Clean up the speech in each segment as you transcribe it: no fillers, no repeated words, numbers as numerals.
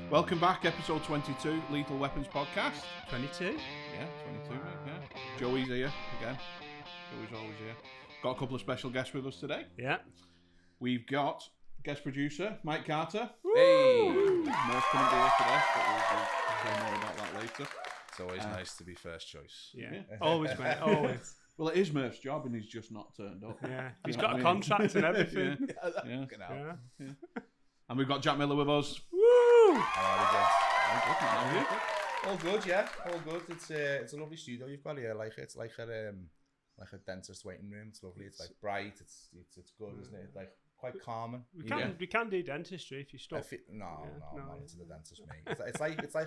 Welcome back, episode 22, Lethal Weapons Podcast. 22? Yeah, 22, mate, yeah. Joey's here again. Joey's always here. Got a couple of special guests with us today. Yeah. We've got guest producer, Mike Carter. Hey! Murph couldn't be here today, but we'll say more about that later. It's always nice to be first choice. Yeah. Always, mate, always. Well, it is Murph's job and he's just not turned up. Yeah. He's got a contract and everything. Yeah. And we've got Jack Miller with us. Woo! How are you, All good, yeah. All good. It's a lovely studio you've got here. It's like a dentist waiting room. It's lovely. It's like bright. It's good, isn't it? Like quite calming. We can do dentistry if you're stuck. No, I'm not into the dentist, mate.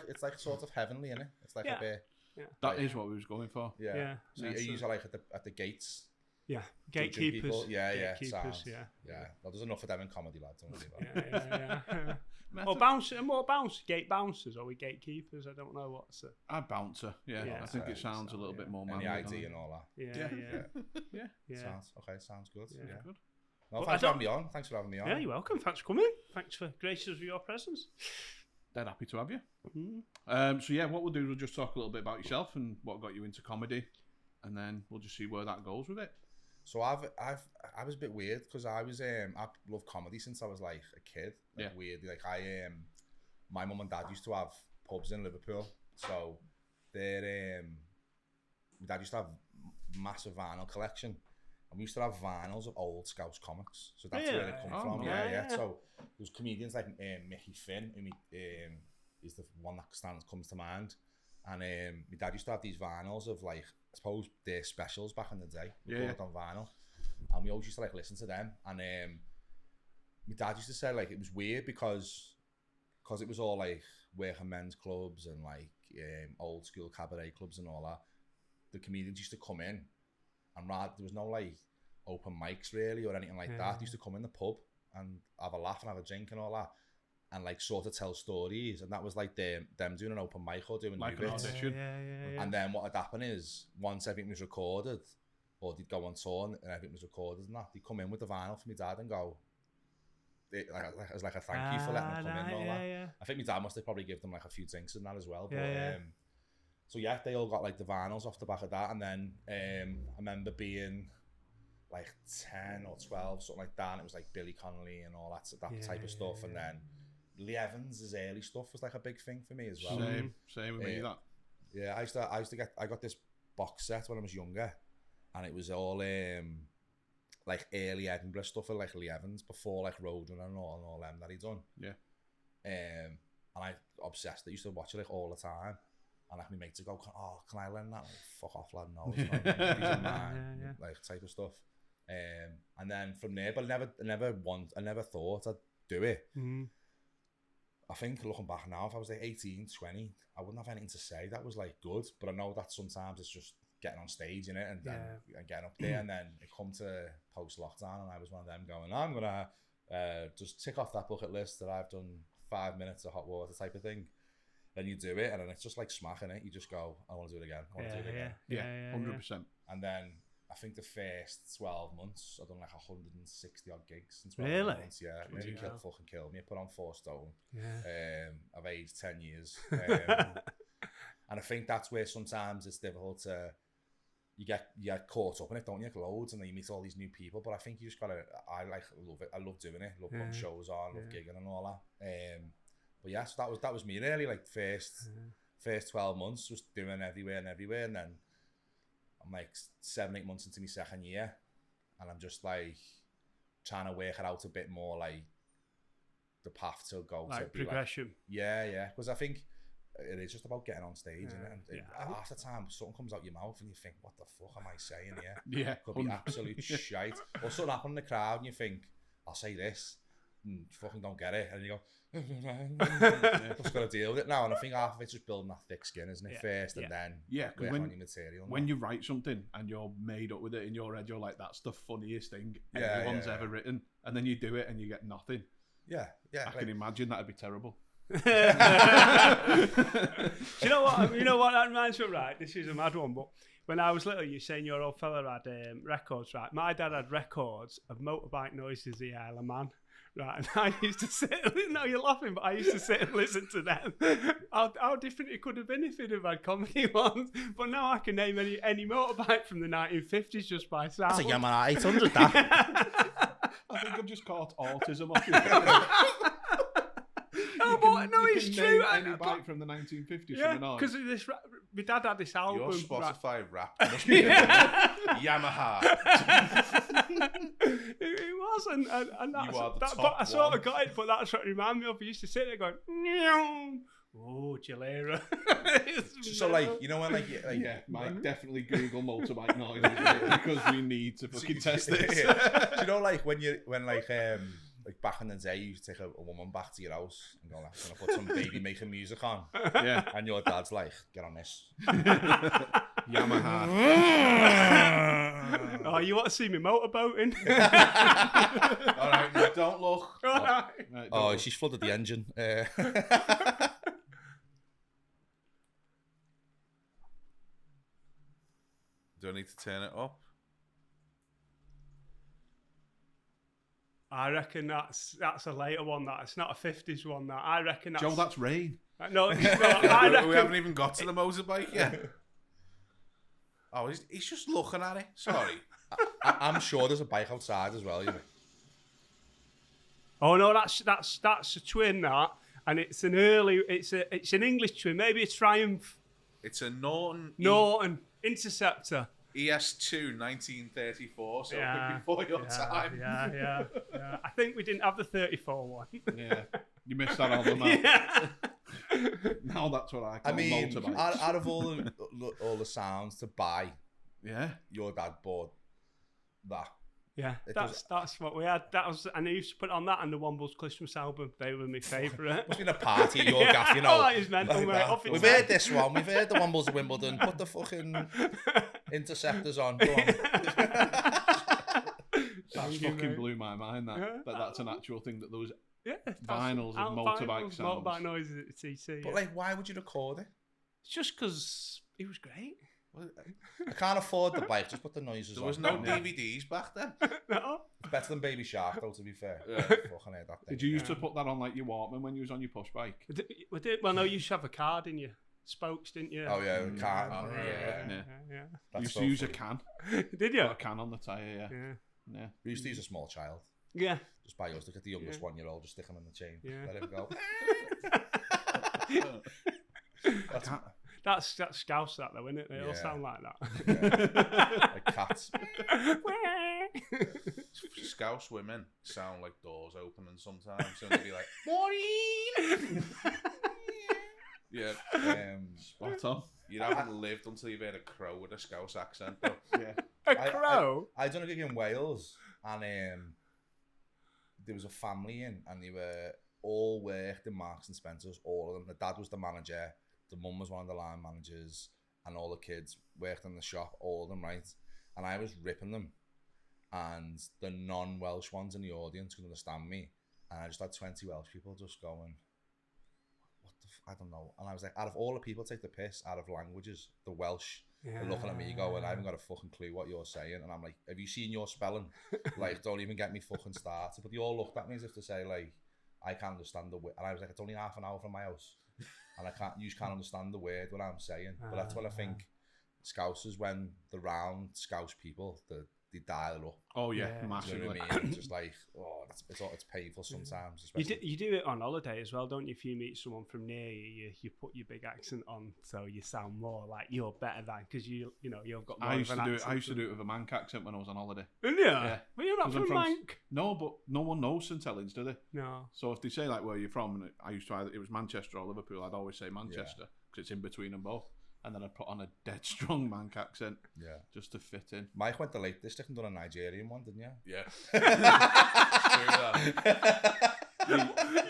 It's like sort of heavenly, isn't it? It's like a bit. Yeah. That is what we was going for. Yeah. So you usually like at the gates. Yeah, gatekeepers. Yeah. Gatekeepers, yeah. Well, there's enough of them in comedy, lads. Don't worry about Yeah. More gate bouncers, or we gatekeepers? I don't know what's it. A bouncer, yeah. I think it sounds a little bit more manly. And the ID and all that. Yeah. Sounds good. Yeah. Good. Well, thanks for having me on. Yeah, you're welcome. Thanks for coming. Thanks for gracing us with your presence. Dead happy to have you. Mm-hmm. So yeah, what we'll do is we'll just talk a little bit about yourself and what got you into comedy, and then we'll just see where that goes with it. So I was a bit weird because I love comedy since I was like a kid. Weird. Like my mum and dad used to have pubs in Liverpool, so my dad used to have massive vinyl collection, and we used to have vinyls of old Scouse comics. So that's where it come from. Yeah. So there's comedians like Mickey Finn, who is the one that comes to mind, and my dad used to have these vinyls of like, I suppose their specials back in the day, recorded on vinyl, and we always used to like listen to them. And my dad used to say like it was weird because it was all like working men's clubs and like old school cabaret clubs and all that. The comedians used to come in, and there was no like open mics really or anything like that. They used to come in the pub and have a laugh and have a drink and all that, and like sort of tell stories, and that was like them doing an open mic or doing like new an bits. audition. Yeah. And then what had happened is once everything was recorded, or they'd go on tour and everything was recorded and that, they'd come in with the vinyl for my dad and go, as like a thank you for letting them come in and all that. Yeah. I think my dad must have probably given them like a few drinks and that as well. But so yeah, they all got like the vinyls off the back of that, and then I remember being like 10 or 12, something like that, and it was like Billy Connolly and all that type of stuff. And then Lee Evans' early stuff was like a big thing for me as well. Same with me. That. Yeah, I got this box set when I was younger, and it was all like early Edinburgh stuff with like Lee Evans before like Roadrunner and all them that he'd done. Yeah. And I obsessed. I used to watch it like all the time. And like my mates would go, can I learn that? Like, fuck off, lad. No, it's not. He's a man, like type of stuff. And then from there, but I never thought I'd do it. Mm-hmm. I think looking back now, if I was like 18, 20, I wouldn't have anything to say that was like good. But I know that sometimes it's just getting on stage in it and getting up there. And then it come to post lockdown, and I was one of them going, I'm gonna just tick off that bucket list that I've done 5 minutes of hot water type of thing. Then you do it, and then it's just like smacking it. You just go, I want to do it again. I want to do it again. Yeah, 100%. And then I think the first 12 months, I've done like 160 odd gigs in 12 months. Yeah, it fucking killed me. I put on 4 stone. Yeah. I've aged 10 years. And I think that's where sometimes it's difficult to, you get caught up in it, don't you? Loads, and then you meet all these new people. But I think you just gotta, I love it. I love doing it. Love putting shows on, love gigging and all that. But yeah, so that was me really, like first 12 months, just doing everywhere, and then I'm like 7-8 months into my second year, and I'm just like trying to work it out a bit more, like the path to go like to be progression. Like, yeah, because I think it is just about getting on stage, and half the time something comes out your mouth and you think, what the fuck am I saying here? Yeah, could be absolute shite, or something happen in the crowd and you think, I'll say this, and you fucking don't get it, and you go, just got to deal with it now. And I think half of it's just building that thick skin, isn't it? First, and then work on your material. When you write something and you're made up with it in your head, you're like, that's the funniest thing anyone's ever written, and then you do it and you get nothing. Yeah. I can imagine that'd be terrible. Do you know what? You know what that reminds me of, right? This is a mad one, but when I was little, you're saying your old fella had records, right? My dad had records of Motorbike Noises, the Isle of Man. Right, and I used to sit. No, you're laughing, but I used to sit and listen to them. How different it could have been if they'd have had comedy ones. But now I can name any motorbike from the 1950s just by sound. That's a Yamaha 800. That. I think I've just caught autism off you. No, it's true. Any bike from the 1950s Yeah, from the because my dad had this album. Your Spotify rap must be Yamaha. It was, and that's, You are the that, top but I sort one. of got it, but that's what it reminded me of. We used to sit there going, "Meow." Oh, Gilera. So like, you know when like Yeah, Mike, definitely Google motorbike noise because we need to fucking test this. Do you know like when back in the day you used to take a woman back to your house and go like, I'm gonna put some baby making music on, Yeah, and your dad's like, get on this. Yamaha. Oh, you want to see me motorboating? All right, now don't look. Right. Right, Oh, don't- she's flooded the engine. Do I need to turn it up? I reckon that's a later one. That it's not a 50s one. That I reckon that's Joe, that's rain. no. I reckon We haven't even got to the motorbike yet. Oh, he's just looking at it. Sorry. I'm sure there's a bike outside as well. You know. Oh no, that's a twin that, and it's an English twin, maybe a Triumph. It's a Norton Norton Interceptor. ES2 1934, so Yeah, before your time. Yeah. I think we didn't have the 34 one. Yeah, you missed that album out. Yeah. Now that's what I call I mean, motorbike. out of all the sounds to buy, Yeah, your dad bought that. Yeah, It that's what we had. That was, and I used to put on that and the Wombles Christmas album. They were my favourite. Must have been a party at your gaff, you know. Oh, it's mental, like mate. that. Off its We've head. heard this one. We've heard the Wombles of Wimbledon. Put the fucking Interceptors on. Go on. that you, fucking mate. blew my mind. Yeah. But that's an actual thing that those Yeah, vinyls and motorbike sounds. Motorbike noises at TT. But like, why would you record it? It's just because it was great. I can't afford the bike. Just put the noises There on. was no DVDs back then. No. It's better than Baby Shark, though. To be fair. Yeah. Fucking hate that thing. Did you used to put that on like your Walkman when you was on your push bike? Well, no, you used to have a card in your spokes, didn't you? Oh yeah, we can't. Oh, Yeah. Yeah. That's You used so to use a funny. can. Did you? Put a can on the tyre, Yeah. yeah. We used to use a small child. Yeah. Just buy yours. Look at the youngest Yeah. 1-year-old. Just stick him in the chain. Yeah. Let him go. That's Scouse, that though, isn't it? They all Yeah. sound like that. Yeah. Like cats. Scouse women sound like doors opening sometimes. So they'd be like, morning! Yeah. Spot on. You haven't lived until you've heard a crow with a Scouse accent. Though. Yeah. A crow? I done a gig in Wales, and there was a family in, and they were all worked in Marks and Spencer's. All of them. The dad was the manager. The mum was one of the line managers, and all the kids worked in the shop. All of them, right? And I was ripping them, and the non-Welsh ones in the audience could understand me, and I just had 20 Welsh people just going, "What the? I don't know." And I was like, out of all the people take the piss out of languages, the Welsh. Yeah. They're looking at me going, I haven't got a fucking clue what you're saying. And I'm like, have you seen your spelling? Like, don't even get me fucking started. But they all looked at me as if to say, like, I can't understand the word. And I was like, it's only half an hour from my house. And you just can't understand the word, what I'm saying. But that's what I think Scousers, when they're round Scouse people, they dial it up. Oh yeah, Yeah. You massively. know what I mean? It's just like, oh, it's painful sometimes. You do it on holiday as well, don't you? If you meet someone from near you, you put your big accent on, so you sound more like you're better than, because you've got more I used of to an do it. accent. I used to do it with a Manc accent when I was on holiday. Didn't you? Yeah. But you're not 'Cause I'm from from- Manc. No, but no one knows St Helens, do they? No. So if they say like where you're from, and I used to either it was Manchester or Liverpool, I'd always say Manchester because it's in between them both, and then I'd put on a dead strong Manc accent, just to fit in. Mike went to Lake District and done a Nigerian one, didn't you? Yeah. Screw that.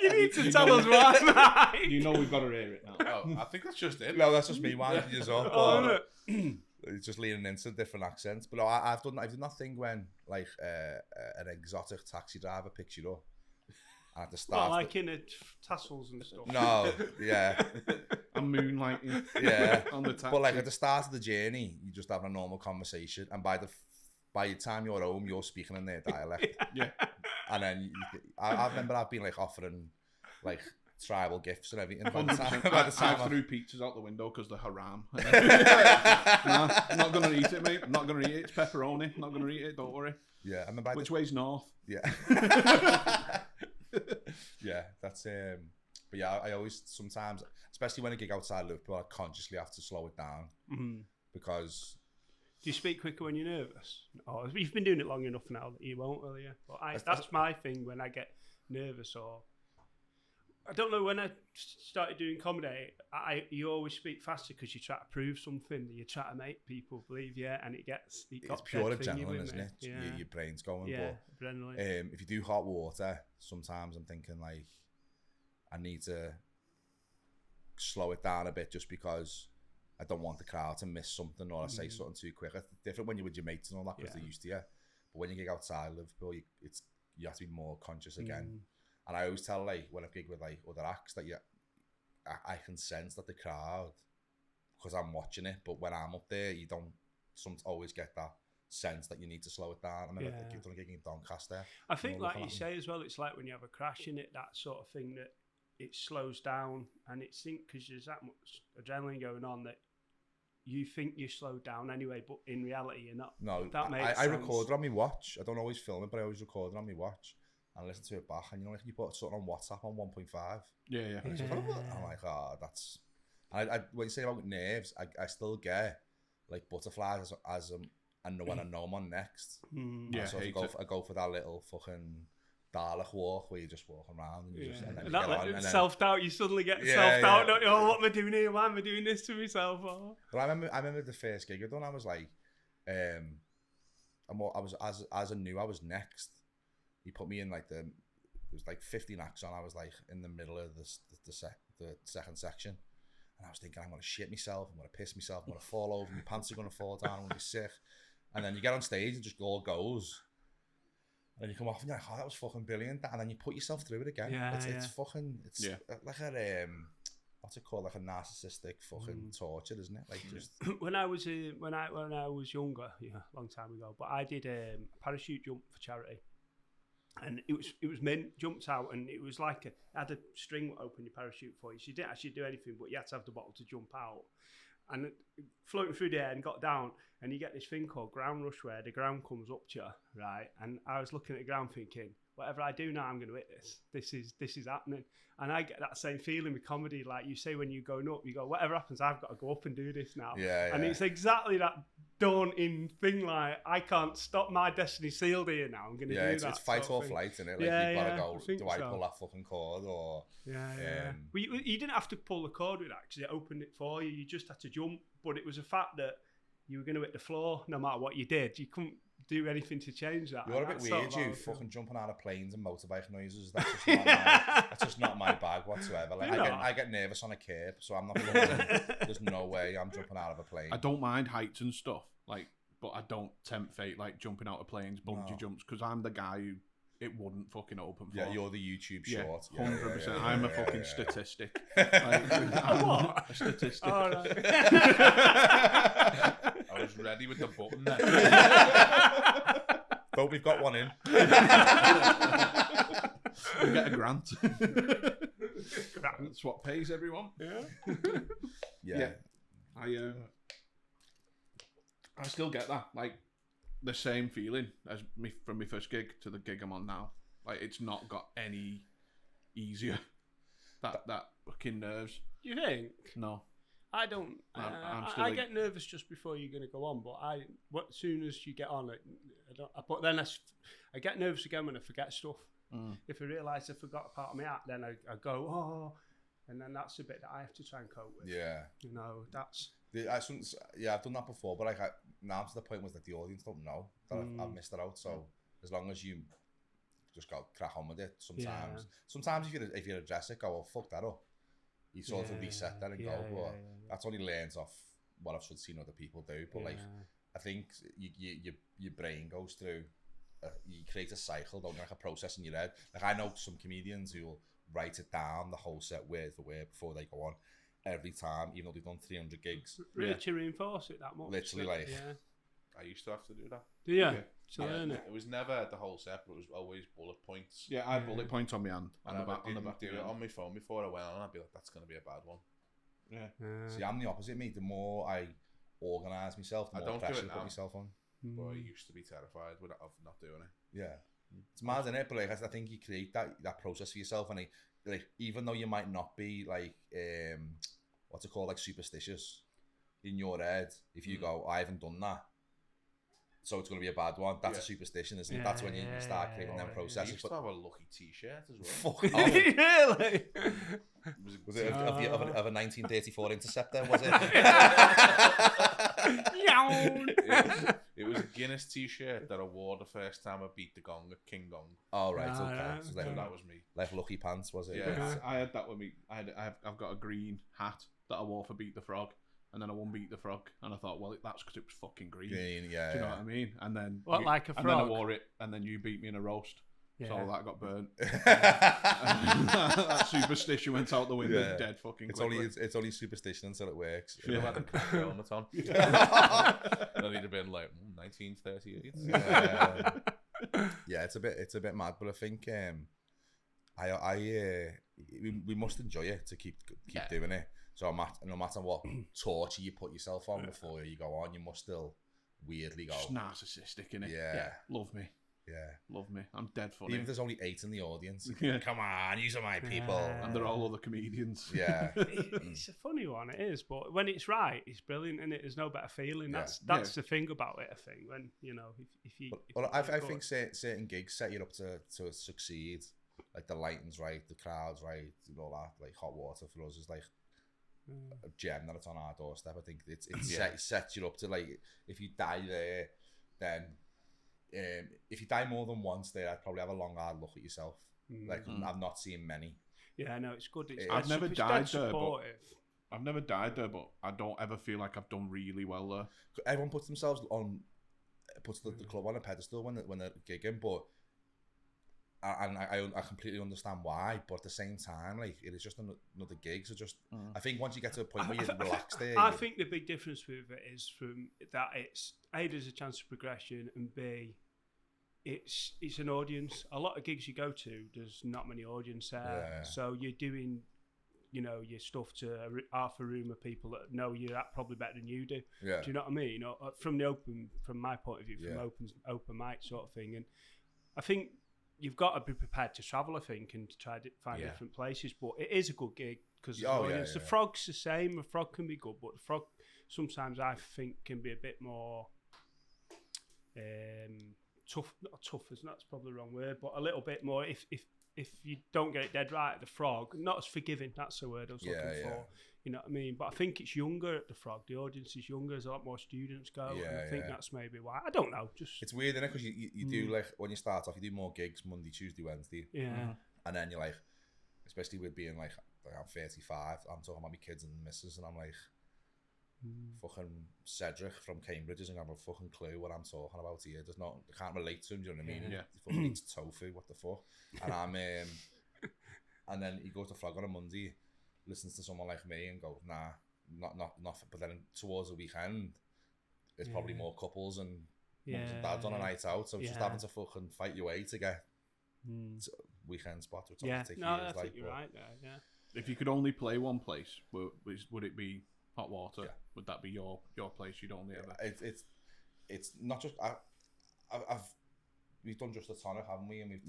You need to tell us why, mate. You know we've got to hear it now. Oh, I think that's just it. No, that's just me winding you up. Oh, but no. it's just leaning into different accents. But no, I've done that thing when like an exotic taxi driver picks you up. And at the start, Well, like in the tassels and stuff. no, yeah, I'm moonlighting. yeah. On the taxi. But like at the start of the journey, you just having a normal conversation, and by the time you're home, you're speaking in their dialect. Yeah. And then I remember I've been like offering like tribal gifts and everything. By the time I threw pizzas out the window because they're haram. Nah, I'm not gonna eat it, mate. I'm not gonna eat it. It's pepperoni. I'm not gonna eat it. Don't worry. Yeah, I remember. Which way's north? Yeah. Yeah, that's But yeah, I always sometimes, especially when I gig outside Liverpool, I consciously have to slow it down because. Do you speak quicker when you're nervous? Oh, you've been doing it long enough now that you won't, will you? But that's my thing when I get nervous, or I don't know, when I started doing comedy, you always speak faster because you try to prove something. You try to make people believe you, and it's pure adrenaline, isn't it? Yeah. Your brain's going. Yeah, but, adrenaline. if you do hot water, sometimes I'm thinking like I need to slow it down a bit just because I don't want the crowd to miss something or I say something too quick. It's different when you're with your mates and all that because they're used to you. But when you gig outside Liverpool, you have to be more conscious again. And I always tell, like, when I gig with like other acts, that I can sense that the crowd, because I'm watching it, but when I'm up there, you don't always get that sense that you need to slow it down. I remember I've done a gig in Doncaster. I think, like you say as well, it's like when you have a crash in it, that sort of thing, that it slows down, and it's because there's that much adrenaline going on that you think you slowed down anyway, but in reality you're not. No, that makes I sense. record it on my watch. I don't always film it, but I always record it on my watch and listen to it back. And you know, like you put something on WhatsApp on 1.5. Yeah. I'm like, that's. I when you say about nerves, I still get like butterflies as I know when I know I'm on next. Yeah, so I go for that little fucking Dalek walk where you just walk around and you just and then you that get on, and self-doubt, you suddenly get self-doubt, don't you? Oh, what am I doing here? Why am I doing this to myself? Oh. But I remember the first gig I done, I was like, I was as I knew I was next, he put me in like there was like 15 acts on. I was like in the middle of the second section, and I was thinking, I'm gonna shit myself, I'm gonna piss myself, I'm gonna fall over, my pants are gonna fall down, I'm gonna be sick. And then you get on stage and just all goes. And then you come off and you're like, oh, that was fucking brilliant. And then you put yourself through it again. It's fucking, it's like a, what's it called? Like a narcissistic fucking torture, isn't it? Like just. When I was younger, a long time ago, but I did a parachute jump for charity. And it was men jumped out, and it was like had a string that opened your parachute for you. So you didn't actually do anything, but you had to have the bottle to jump out. And floating through the air and got down, and you get this thing called ground rush where the ground comes up to you, right? And I was looking at the ground thinking, whatever I do now, I'm going to hit this. This is happening. And I get that same feeling with comedy. Like you say, when you're going up, you go, whatever happens, I've got to go up and do this now. Yeah. And it's exactly that daunting thing. Like, I can't stop my destiny sealed here now. I'm going to do that. It's fight or flight, isn't it? Like, you've got to go, do I pull that fucking cord or... Yeah. Well, you didn't have to pull the cord with that because it opened it for you. You just had to jump. But it was a fact that you were going to hit the floor no matter what you did. You couldn't do anything to change that. You're a bit weird, you fucking jumping out of planes and motorbike noises. That's just not my bag whatsoever. Like I get nervous on a curb, so I'm not going. There's no way I'm jumping out of a plane. I don't mind heights and stuff, like, but I don't tempt fate like jumping out of planes, bungee jumps, because I'm the guy who it wouldn't fucking open for. Yeah, you're the YouTube short. 100%. I'm a fucking statistic. I'm what? A statistic. Oh, right. I was ready with the button there. But we've got one in. We get a grant. That's what pays everyone. Yeah. I still get that. Like, the same feeling as me from my first gig to the gig I'm on now. Like, it's not got any easier. That fucking nerves. You think? No. I don't. I get nervous just before you're going to go on, but as soon as you get on, I don't. But then I get nervous again when I forget stuff. If I realise I forgot a part of my act, then I go, oh, and then that's the bit that I have to try and cope with. Yeah. You know, that's. I've done that before, but like now to the point was that the audience don't know that I've missed it out. So as long as you just go crack on with it, sometimes if you address it, go, well, fuck that up. You sort of reset that and go, but that's only learns off what I've seen other people do. But like, I think your brain goes through, you create a cycle, don't you, like a process in your head. Like I know some comedians who will write it down, the whole set word for word before they go on. Every time, even though they've done 300 gigs. Really to reinforce it that much. Literally, like, I used to have to do that. Yeah. Yeah. To learn it. It was never the whole set, but it was always bullet points. Yeah, I had bullet points on my hand. On And the I back. On the didn't back. do it on my phone before I went on. I'd be like, that's going to be a bad one. Yeah. See, I'm the opposite, mate. The more I organise myself, the I more don't do pressure it I put now. myself on. But I used to be terrified of not doing it. Yeah. It's mad, isn't it? But like, I think you create that process for yourself, and like, even though you might not be like, what's it called, like superstitious in your head, if you go, I haven't done that, so it's going to be a bad one. That's a superstition, isn't it? That's when you start creating them I processes. used to But have a lucky T-shirt as well. fuck off. Really? Was it of a 1934 Interceptor? Was it? It was a Guinness T-shirt that I wore the first time I beat the gong at King Gong. Oh right, Ah, okay. right, So So like, that was me. like lucky pants, was it? Yeah. I had that with me. I've got a green hat that I wore for Beat the Frog, and then I won Beat the Frog, and I thought, well, that's because it was fucking green. Yeah. Do you know what I mean? And then What, like a And then I frog? wore it, and then you beat me in a roast, so all that got burnt. Yeah. That superstition went out the window, Yeah. dead fucking It's quickly. only superstition until it works. Should have had a crack helmet on. Then he'd have been like 1938. Yeah, it's a bit mad, but I think we must enjoy it to keep doing it. So no matter what torture you put yourself on before you go on, you must still weirdly go. Just narcissistic, innit? Yeah. Love me. Yeah. Love me. I'm dead funny. Even if there's only 8 in the audience. Yeah. Come on, these are my people. And they're all other comedians. Yeah. It's a funny one, it is, but when it's right, it's brilliant, and there's no better feeling. Yeah. That's the thing about it. I think when if you. But I think certain gigs set you up to succeed. Like the lighting's right, the crowd's right, and all that. Like Hot Water for us is like a gem that it's on our doorstep. I think it sets you up to, like, if you die there, then if you die more than once there, I'd probably have a long hard look at yourself. Like I've not seen many. Yeah, no, it's good. I've never it's died dead there, but supportive. I've never died there, but I don't ever feel like I've done really well there. Everyone puts the club on a pedestal when they're gigging, but I completely understand why. But at the same time, like, it is just another gig. So just I think once you get to a point where you're relaxed there, I think the big difference with it is from that it's A, there's a chance of progression, and B, it's an audience. A lot of gigs you go to, there's not many audience there, Yeah. so you're doing, your stuff to half a room of people that know you that probably better than you do. Yeah. Do you know what I mean? From my point of view, from open mic sort of thing, and I think you've got to be prepared to travel, I think, and to try to find different places. But it is a good gig because the Frog's the same. The Frog can be good, but the Frog sometimes I think can be a bit more tough. Not tough, that's probably the wrong word, but a little bit more. If you don't get it dead right at the Frog, not as forgiving. That's the word I was looking for. You know what I mean? But I think it's younger at the Frog. The audience is younger. There's a lot more students go. Yeah, and I think that's maybe why. I don't know. It's weird, isn't it? Because you do, like, when you start off, you do more gigs Monday, Tuesday, Wednesday. Yeah. And then you're like, especially with being like I'm 35, I'm talking about my kids and missus, and I'm like, fucking Cedric from Cambridge isn't gonna have a fucking clue what I'm talking about here. I can't relate to him. Do you know what I mean? Yeah. He fucking eats tofu. What the fuck? And I'm and then he goes to Frog on a Monday, listens to someone like me, and go, nah, not. But then towards the weekend, it's probably more couples and mums and dads on a night out. So it's just having to fucking fight your way to get to weekend spots. Which Yeah, take no, years, I think you're right there. Yeah. If you could only play one place, would it be Hot Water? Yeah. Would that be your place? You'd only ever. It's not just we've done just a tonic, haven't we? And we've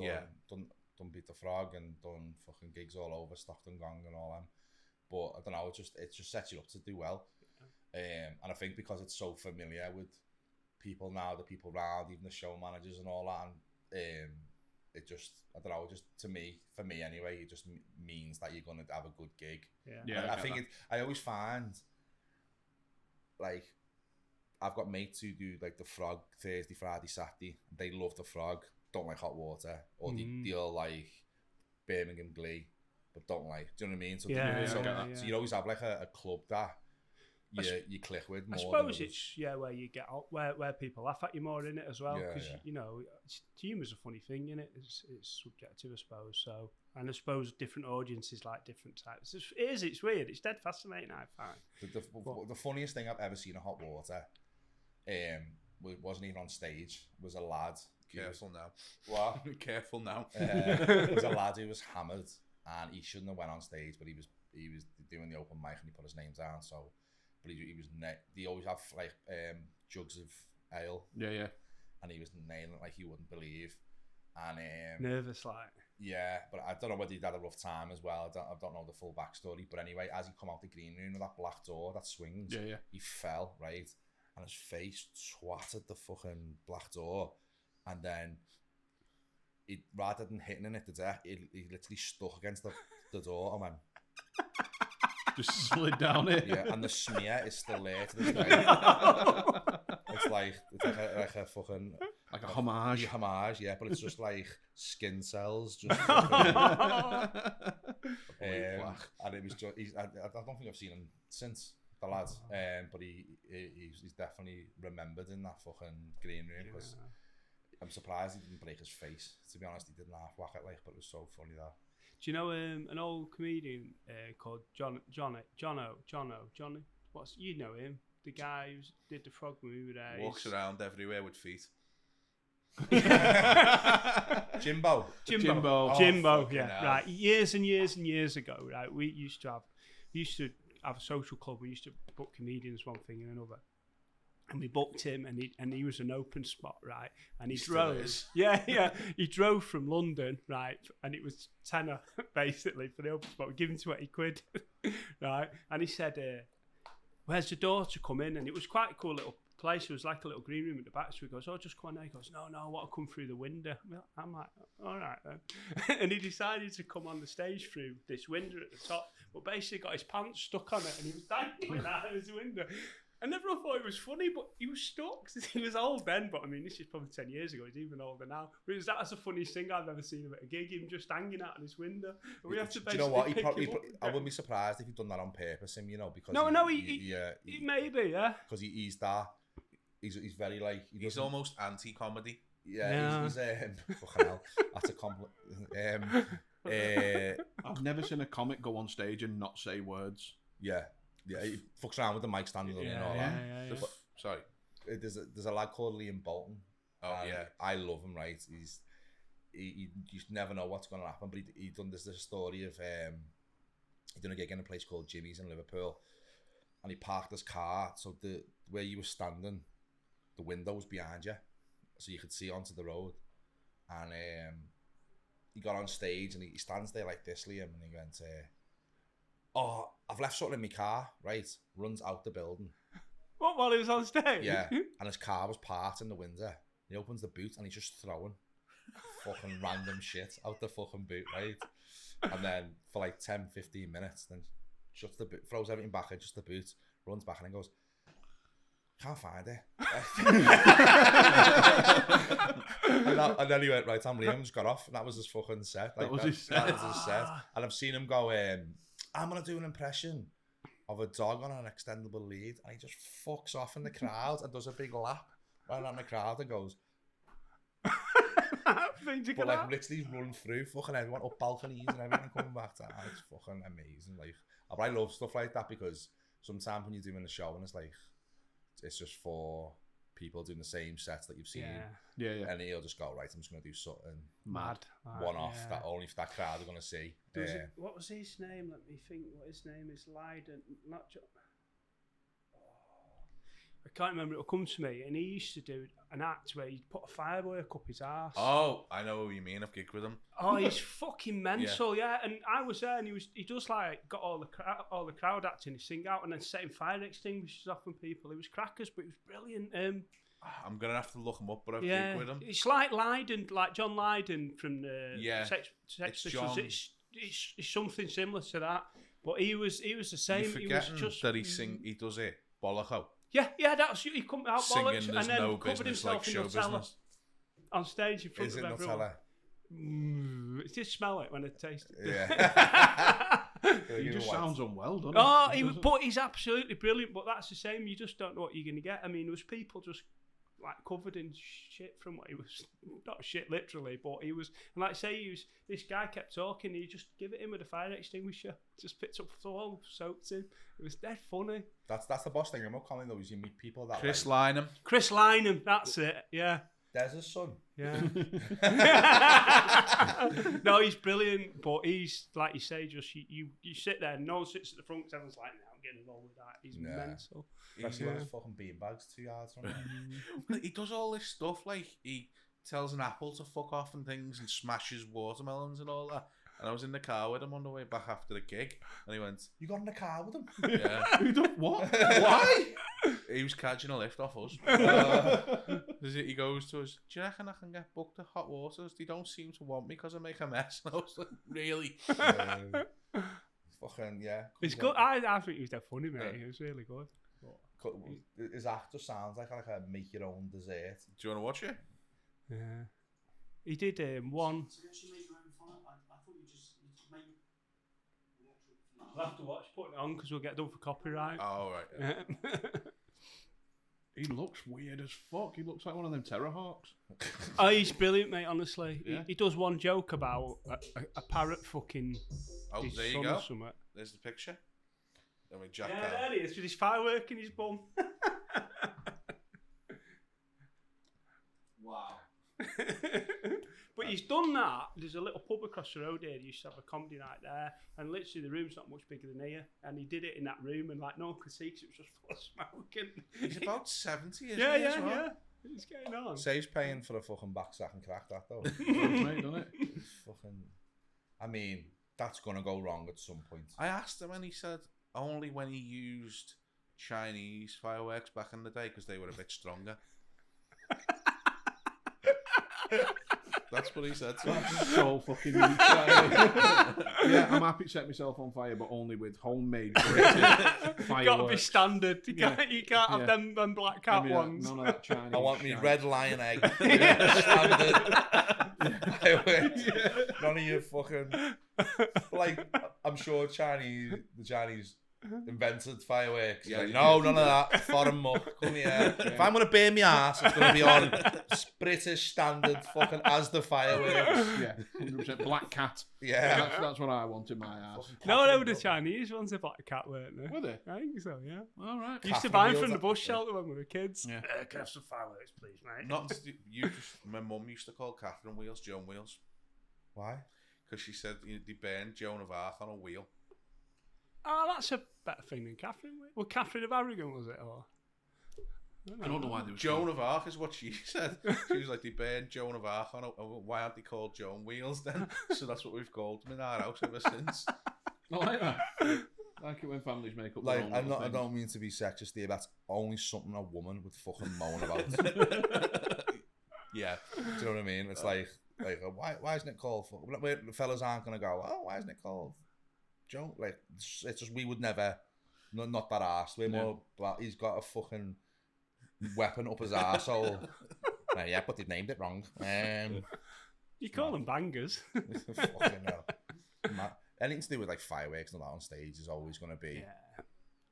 done Beat the Frog and done fucking gigs all over, Stockton Gong and all them. But I don't know, it just sets you up to do well. And I think because it's so familiar with people now, the people around, even the show managers and all that, and it just, I don't know, just for me anyway, it just means that you're going to have a good gig. Yeah. I think I always find, like, I've got mates who do like the Frog Thursday, Friday, Saturday. They love the Frog, don't like Hot Water, or they all like Birmingham Glee, but don't like. Do you know what I mean? So, so you always have like a club that you click with more. I suppose it's where you get out, where people laugh at you more in it as well, because humour's a funny thing, innit? It's subjective, I suppose. So, and I suppose different audiences like different types. It's weird. It's dead fascinating, I find. The funniest thing I've ever seen in Hot Water, wasn't even on stage. Was a lad. Careful now. What? Careful now. Was a lad who was hammered, and he shouldn't have went on stage, but he was doing the open mic and he put his name down. So, but he was they always have like jugs of ale. Yeah. And he was nailing it like you wouldn't believe. And nervous like. Yeah, but I don't know whether he'd had a rough time as well. I don't know the full backstory. But anyway, as he come out the green room with that black door that swings, he fell, right? And his face twatted the fucking black door. And then, rather than hitting it to death, he literally stuck against the door and went... Just slid down it. Yeah, and the smear is still there to this day. It's like a fucking... Like a homage. Yeah, but it's just like skin cells. Just and it was just... I don't think I've seen him since, the lad. But he's definitely remembered in that fucking green room, because I'm surprised he didn't break his face. To be honest, he didn't half whack it, like, but it was so funny that. Do you know an old comedian called Johnny? You know him? The guy who did the frog movie there. Walks around everywhere with feet. Jimbo. Oh, Jimbo, yeah. Hell. Right. Years and years and years ago, right, we used to have a social club. We used to book comedians, one thing and another. And we booked him, and he was an open spot, right? And he drove. He drove from London, right? And it was tenner basically for the open spot. We give him £20, right? And he said, "Where's the door to come in?" And it was quite a cool little place. It was like a little green room at the back. So he goes, "Oh, just come on." He goes, "No, I want to come through the window." I'm like, "All right then." And he decided to come on the stage through this window at the top, but basically got his pants stuck on it, and he was dangling out of his window. And everyone thought it was funny, but he was stuck. He was old then, but I mean, this is probably 10 years ago. He's even older now. But that's the funniest thing I've ever seen at a gig, him just hanging out of his window. And we have to basically I wouldn't be surprised if he'd done that on purpose, him, because... he maybe, yeah. Because he's that... He's very, like... He's almost anti-comedy. Yeah. He's fucking hell. That's a compliment. I've never seen a comic go on stage and not say words. Yeah. Yeah, he fucks around with the mic stand and all that. Yeah. Sorry. There's a lad called Liam Bolton. Oh, yeah. I love him, right? You just never know what's going to happen, but he done this story of... he done a gig in a place called Jimmy's in Liverpool, and he parked his car, so where you were standing, the window was behind you, so you could see onto the road. And he got on stage, and he stands there like this, Liam, and he went... "Oh, I've left something in my car," right? Runs out the building. What, while he was on stage? Yeah, and his car was parked in the window. He opens the boot and he's just throwing fucking random shit out the fucking boot, right? And then for like 10-15 minutes, then shuts the boot, throws everything back in, just the boot, runs back and then goes, "Can't find it." and then he went, "Right, I'm Liam's got off," and that was his fucking set. Like, that was his set. And I've seen him go, "I'm going to do an impression of a dog on an extendable lead," and he just fucks off in the crowd and does a big lap right around the crowd and goes... But like literally run through fucking everyone up balconies and everything coming back to it's fucking amazing. Like, I love stuff like that, because sometimes when you're doing a show and it's just for people doing the same sets that you've seen, and he'll just go, "Right, I'm just going to do something mad one-off that only that crowd are going to see." What was his name? Let me think. What his name is? Leiden, not I can't remember. It'll come to me. And he used to do an act where he'd put a firework up his arse. Oh, I know what you mean. I've gigged with him. Oh, he's fucking mental, yeah. And I was there, and he does like got all the crowd acting, he sing out, and then setting fire extinguishers off on people. It was crackers, but it was brilliant. I'm gonna have to look him up, but I've gigged with him. It's like Leiden, like John Leiden from the Sex John. It's something similar to that. But he was the same. You're forgetting that he does it bolloco. Yeah, that's he come out bollocks singing, and then no covered himself like in show Nutella business. on stage in front Is of it everyone. Nutella? It just smell it when I taste it. Yeah. He just sounds unwell, doesn't he? But he's absolutely brilliant. But that's the same. You just don't know what you're going to get. I mean, there was people just like covered in shit from what he was, not shit literally, but he was, and like I say, this guy kept talking, he just give it him with a fire extinguisher, just picked up the whole, soaked him. It was dead funny. That's the boss thing about comedy though, is you meet people that Chris like, Lynham. Chris Lynham, that's it, yeah. There's his son. Yeah. No, he's brilliant, but he's, like you say, just you sit there and no one sits at the front because everyone's like, no, I'm getting involved with that. He's mental. Especially those fucking beanbags 2 yards from him. He does all this stuff, like he tells an apple to fuck off and things and smashes watermelons and all that. And I was in the car with him on the way back after the gig, and he went, You got in the car with him? yeah. Who done what? Why? He was catching a lift off us. He goes to us, do you reckon I can get booked at Hot Waters? They don't seem to want me because I make a mess. And I was like, really? Fucking, yeah. It's good. I think he was dead funny, mate. He was really good. His actor sounds like a make your own dessert. Do you want to watch it? Yeah. He did one. So you actually make your own fire? I thought you just make the actual. We'll have to watch, put it on because we'll get done for copyright. Oh, right. Yeah. He looks weird as fuck. He looks like one of them Terrorhawks. Oh, he's brilliant, mate, honestly. Yeah. He does one joke about a parrot fucking Oh, his there you son go. or something. There's the picture. Then we jack Yeah, that. there he is with his firework in his bum. Wow. But he's done that. There's a little pub across the road here. He used to have a comedy night there, and literally the room's not much bigger than here. And he did it in that room, and like no one could see because it was just full of smoke. And He's about 70, isn't yeah, he? as yeah, well? yeah. He's getting on. Saves paying for a fucking back sack and crack that though. Mate, doesn't it? Fucking, I mean, that's gonna go wrong at some point. I asked him and he said only when he used Chinese fireworks back in the day because they were a bit stronger. That's what he said to me. So fucking yeah, I'm happy to set myself on fire, but only with homemade fireworks. Got to be standard. You can't have them black cat ones. None of that Chinese. I want me shite. red lion egg. Standard. Fireworks. None of your fucking, like, I'm sure the Chinese invented fireworks. Yeah, Like, yeah. no, none of that. Foreign muck. Come here. If I'm gonna burn my ass, it's gonna be on British standard fucking as the fireworks. Yeah, 100% black cat. Yeah. That's what I want in my ass. No, they were the Chinese ones. They're black cat, weren't they? Were they? I think so. Yeah. All right. We used to Catherine buy them wheels from the up. bus shelter when we were kids. Yeah. Can I have some fireworks, please, mate? Not you. My mum used to call Catherine wheels Joan wheels Why? because she said they burned Joan of Arc on a wheel. Oh, that's a better thing than Catherine. Well, Catherine of Aragon, was it? Or I don't know why they were Joan of Arc is what she said. She was like, they burned Joan of Arc on a. Why aren't they called Joan wheels then? So that's what we've called them in our house ever since. I like that. Like it when families make up. Like, their own I little don't mean to be sexist here. That's only something a woman would fucking moan about. Yeah. Do you know what I mean? It's like why isn't it called? The fellas aren't gonna go. Oh, why isn't it called? Joe, like it's just we would never. Not that arse. We're more. Black. He's got a fucking weapon up his arsehole. Yeah, but they've named it wrong. you call them bangers. Fucking hell. Anything to do with like fireworks and that on stage is always gonna be. Yeah.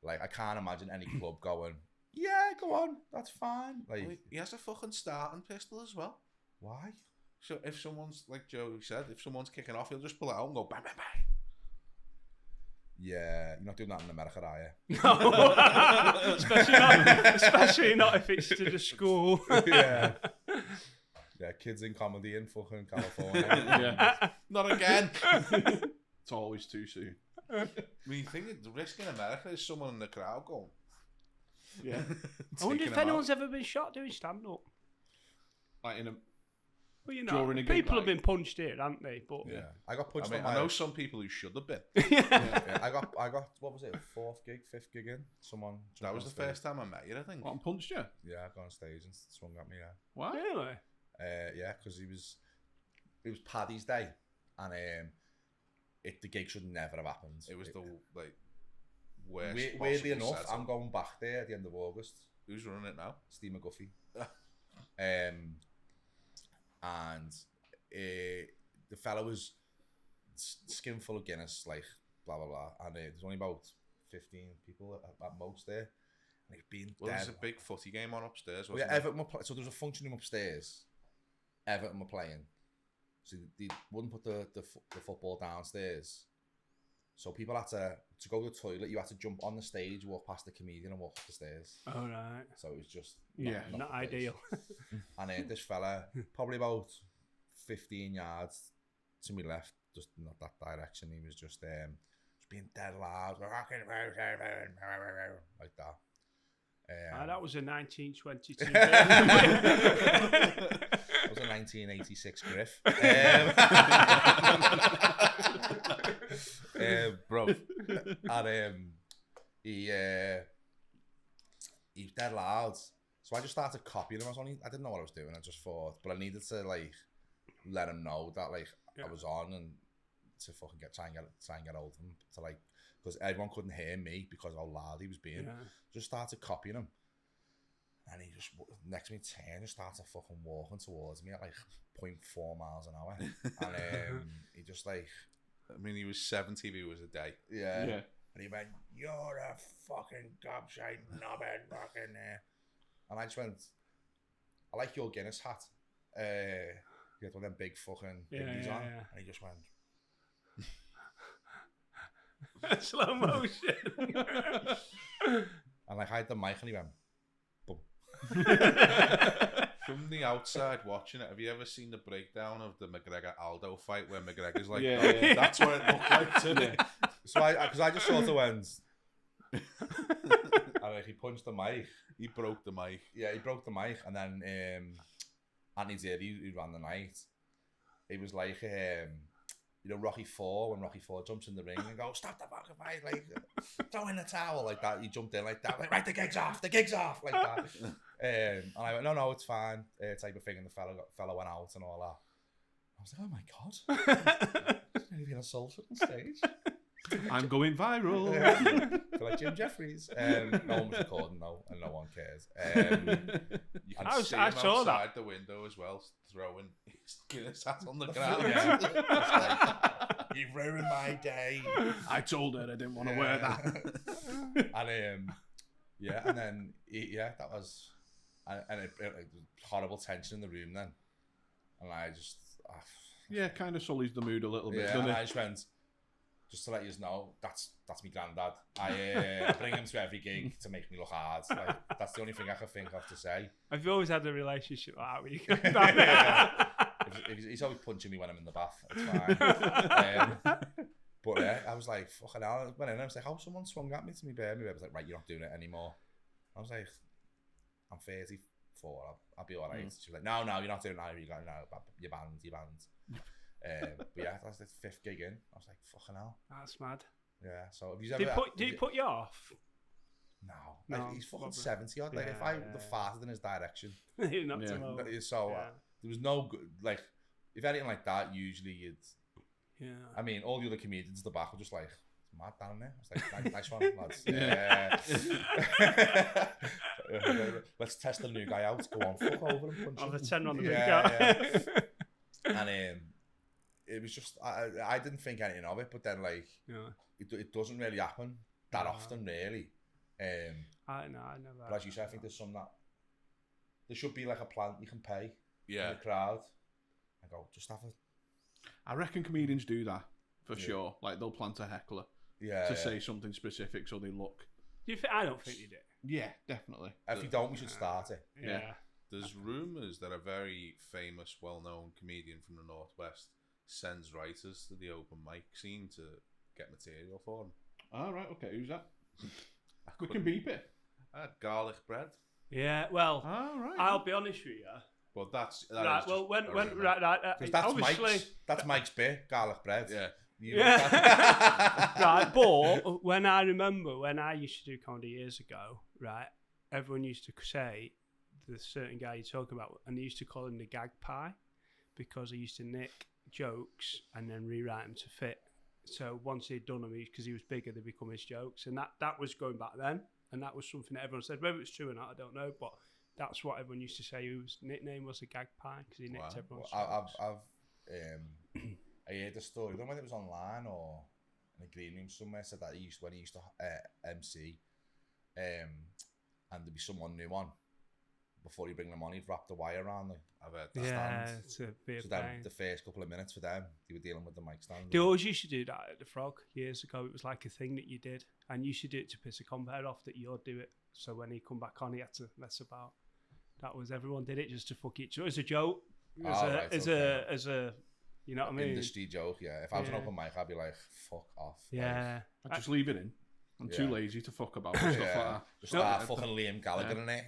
Like I can't imagine any club going. Yeah, go on. That's fine. Like He has a fucking starting pistol as well. why? So if someone's, like Joe said, if someone's kicking off, he'll just pull it out and go bang, bang, bang. Yeah, you're not doing that in America, are you? No, especially not if it's to the school. Yeah. Yeah, kids in comedy in fucking California. Yeah. Not again. It's always too soon. I mean, the risk in America is someone in the crowd going. Yeah. I wonder taking if him anyone's out. ever been shot doing stand-up. Like in a. Well, you know, During a gig, people have like- been punched here, haven't they? But Yeah, I got I punched mean, on I my. know some people who should have been. Yeah, I got. What was it? 5th gig in. Someone. That jumped was on the stage. first time I met you, I think. What, and punched you? Yeah, I got on stage and swung at me. Yeah. What? really? Yeah, because it was Paddy's Day, and the gig should never have happened. It was the like worst. Weirdly possible enough, setup. I'm going back there at the end of August. Who's running it now? Steve McGuffey. And the fella was skin full of Guinness, like blah blah blah, and there's only about 15 people at most there, and he's being Well, dead. there's a big footy game on upstairs, Well, wasn't yeah, there? Everton were so there was a function room upstairs. Everton were playing, so they wouldn't put the football downstairs. So people had to go to the toilet. You had to jump on the stage, walk past the comedian, and walk up the stairs. All right. So it was just Not the place. ideal. And this fella, probably about 15 yards to my left, just not that direction. He was just being dead loud, like that. That was a 1922. It was a 1986 Griff. Bro. And he was dead loud. So I just started copying him. I didn't know what I was doing. I just thought, but I needed to like let him know that like I was on, and to fucking try and get hold of him, to like, because everyone couldn't hear me because of how loud he was being. Yeah. Just started copying him, and he just next to me turned and started fucking walking towards me at like 0.4 miles an hour, and he just like, I mean, he was 70 viewers a day. yeah. And he went, "You're a fucking gobshite knobhead, fucking." And I just went, "I like your Guinness hat. You had one of them big fucking thingies on." yeah. And he just went, Slow motion. and like I had the mic, and he went, boom. From the outside watching it, have you ever seen the breakdown of the McGregor-Aldo fight where McGregor's like, Yeah, "No, yeah. that's what it looked like to me." So because I just sort of went, and like he punched the mic. He broke the mic. Yeah, he broke the mic, and then Anthony Zeri, who ran the night, he was like, you know, Rocky IV, when Rocky IV jumps in the ring and goes, "Stop the fucking fight," like, throw in the towel, like that. He jumped in like that, like, "Right, the gig's off, like that. And I went, no, it's fine, type of thing, and the fella went out and all that. I was like, oh my God, he's nearly been assaulted on stage. I'm going viral. Feel like Jim Jeffries. No one was recording though, and no one cares. You can I see I him saw that. outside the window as well, throwing his Guinness hat on the ground. Yeah. It's like, "You've ruined my day." I told her I didn't want to wear that. And and then that was, and it horrible tension in the room then, and I just Yeah, kind of sullies the mood a little bit, yeah, doesn't and I it? just went, just to let you know, that's my granddad. I bring him to every gig to make me look hard. Like, that's the only thing I can think of to say. Have you always had a relationship like that with you? Granddad? He's always punching me when I'm in the bath. It's fine. But yeah, I was like, fucking hell. I went in and I was like, how someone swung at me to me baby. I was like, right, you're not doing it anymore. I was like, I'm 34. I'll be all right. She was like, no, you're not doing it now. You're banned. But yeah, that's the 5th gig in. I was like, fucking hell. That's mad. Yeah. So if you ever Did he put you off? No, like, No, he's fucking probably. 70 odd. Like if I would have farted in his direction, He knocked Yeah. him over. so Yeah. there was no good. Like if anything like that, usually you'd. Yeah. I mean, all the other comedians at the back were just like, "It's mad down there." I was like, nice one, lads. Yeah. Let's test the new guy out. Go on, fuck over and punch I'll him. have a 10 on the big Yeah, guy. And it was just, I didn't think anything of it, but then like, Yeah. it doesn't really happen that No. often, really. I never. But as you said, I think there's some that there should be like a plant you can pay in Yeah. the crowd. I go, just have a I reckon comedians do that for Yeah. sure. Like they'll plant a heckler yeah. to say something specific so they look. I don't think you do. Yeah, definitely. If you don't, we should start it. Yeah. There's rumours that a very famous, well-known comedian from the Northwest sends writers to the open mic scene to get material for him. All right, okay. Who's that? I We couldn't- can beep it. garlic bread. Yeah. Well, All right. I'll be honest with you. But that Right. is Well, just when a when rumour. right, 'Cause that's obviously. That's Mike's bit, garlic bread. Yeah. Yeah. Right, but when I remember when I used to do comedy years ago, right, everyone used to say the certain guy you're talking about, and they used to call him the gag pie because he used to nick jokes and then rewrite them to fit. So once he'd done them, because he was bigger, they become his jokes, and that was going back then, and that was something that everyone said. Whether it's true or not, I don't know, but that's what everyone used to say. His nickname was the gag pie because he nicked Wow. everyone's I've jokes. I heard the story. I don't know whether it was online or in a green room somewhere. Said that when he used to MC, and there'd be someone new on. Before you bring them on, he'd wrap the wire around them. I've heard that. Yeah, stand. it's a bit So of then pain. the first couple of minutes for them, they were dealing with the mic stand. They always used to do that at the Frog years ago. It was like a thing that you did, and you should do it to piss a compare off that you'd do it. So when he come back on, he had to mess about. That was everyone did it just to fuck each other as a joke, as a you know what I mean? Industry joke, yeah. If I was an open mic, I'd be like, fuck off. Yeah, I just leave it in. I'm too lazy to fuck about with stuff like that. Just start fucking Liam Gallagher in it.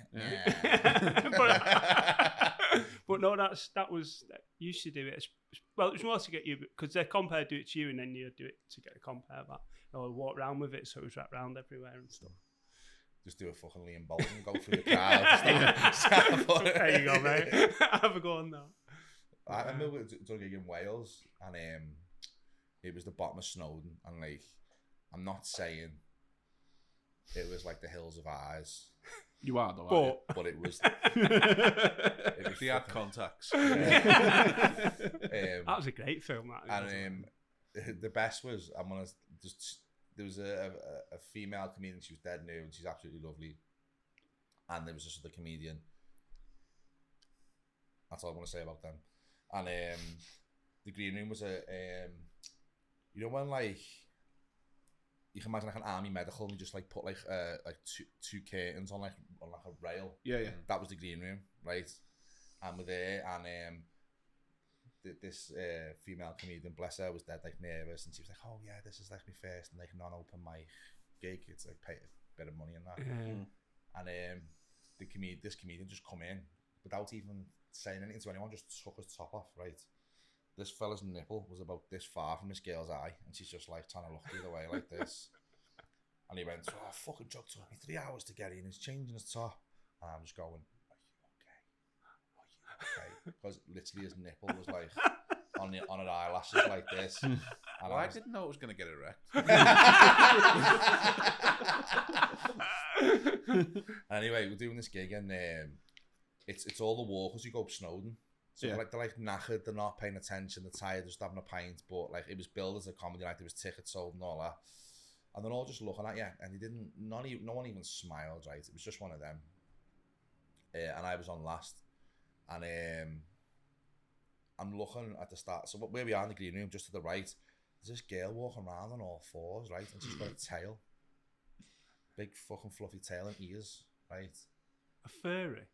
but no, that was you should do it. Well, it was more to get you because their compare do it to you, and then you do it to get a compare back. Or walk around with it, so it was wrapped around everywhere and stuff. Just do a fucking Liam Bolton, go through the crowd. There you go, mate. Have a go on now. I remember we did a gig in Wales, and it was the bottom of Snowdon, and like, I'm not saying it was like the hills of eyes. You are though, but it was. If he had contacts. That was a great film, that. And the best was there was a female comedian. She was dead new, and she's absolutely lovely. And there was this other comedian. That's all I want to say about them. And the green room was you know when like you can imagine like an army medical and you just like put like two curtains on like a rail. Yeah. That was the green room, right? And we're there, and this female comedian, bless her, was dead like nervous, and she was like, "Oh yeah, this is like my first like non-open mic gig. It's like pay a bit of money and that." And this comedian just come in without even saying anything to anyone, just took his top off, right? This fella's nipple was about this far from this girl's eye, and she's just like trying to look the other way like this. And he went, "Oh, fucking joke, took me 3 hours to get in. He's changing his top." And I'm just going, "Are you okay? Because literally his nipple was like on her eyelashes like this. And I didn't know it was going to get erect. Anyway, we're doing this gig, and it's all the walkers who go up Snowdon. So they're like knackered, they're not paying attention, they're tired, they're just having a pint. But like, it was billed as a comedy night, there was tickets sold and all that. And they're all just looking at you, and no one even smiled, right? It was just one of them. And I was on last. And I'm looking at the start. So where we are in the green room, just to the right, there's this girl walking around on all fours, right? And she's got a tail. Big fucking fluffy tail and ears, right? A furry?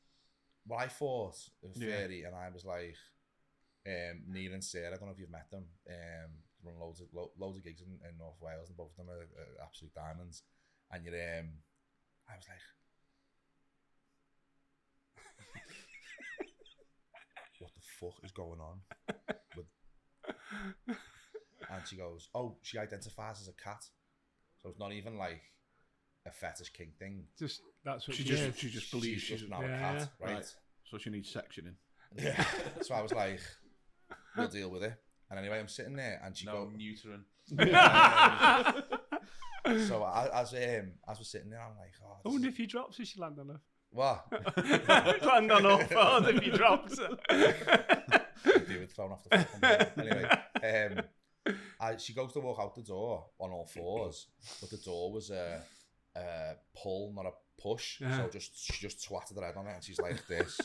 Well, I thought a fairy, and I was like, Neil and Sarah, I don't know if you've met them. Run loads of gigs in North Wales, and both of them are absolute diamonds. And I was like, what the fuck is going on? And she goes, "Oh, she identifies as a cat, so it's not even like a fetish kink thing. Just that's what She is. just believes she's she's not a cat, right?" So she needs sectioning. Yeah. So I was like, "We'll deal with it." And anyway, I'm sitting there, and she goes, neutering. So as we're sitting there, I'm like, "Oh, I wonder if he drops her, she land on her. what?" Land on her phone if he drops her. Do it thrown off the fucking board. Anyway, she goes to walk out the door on all fours, but the door was a pull, not a push. So she just twatted her head on it, and she's like this.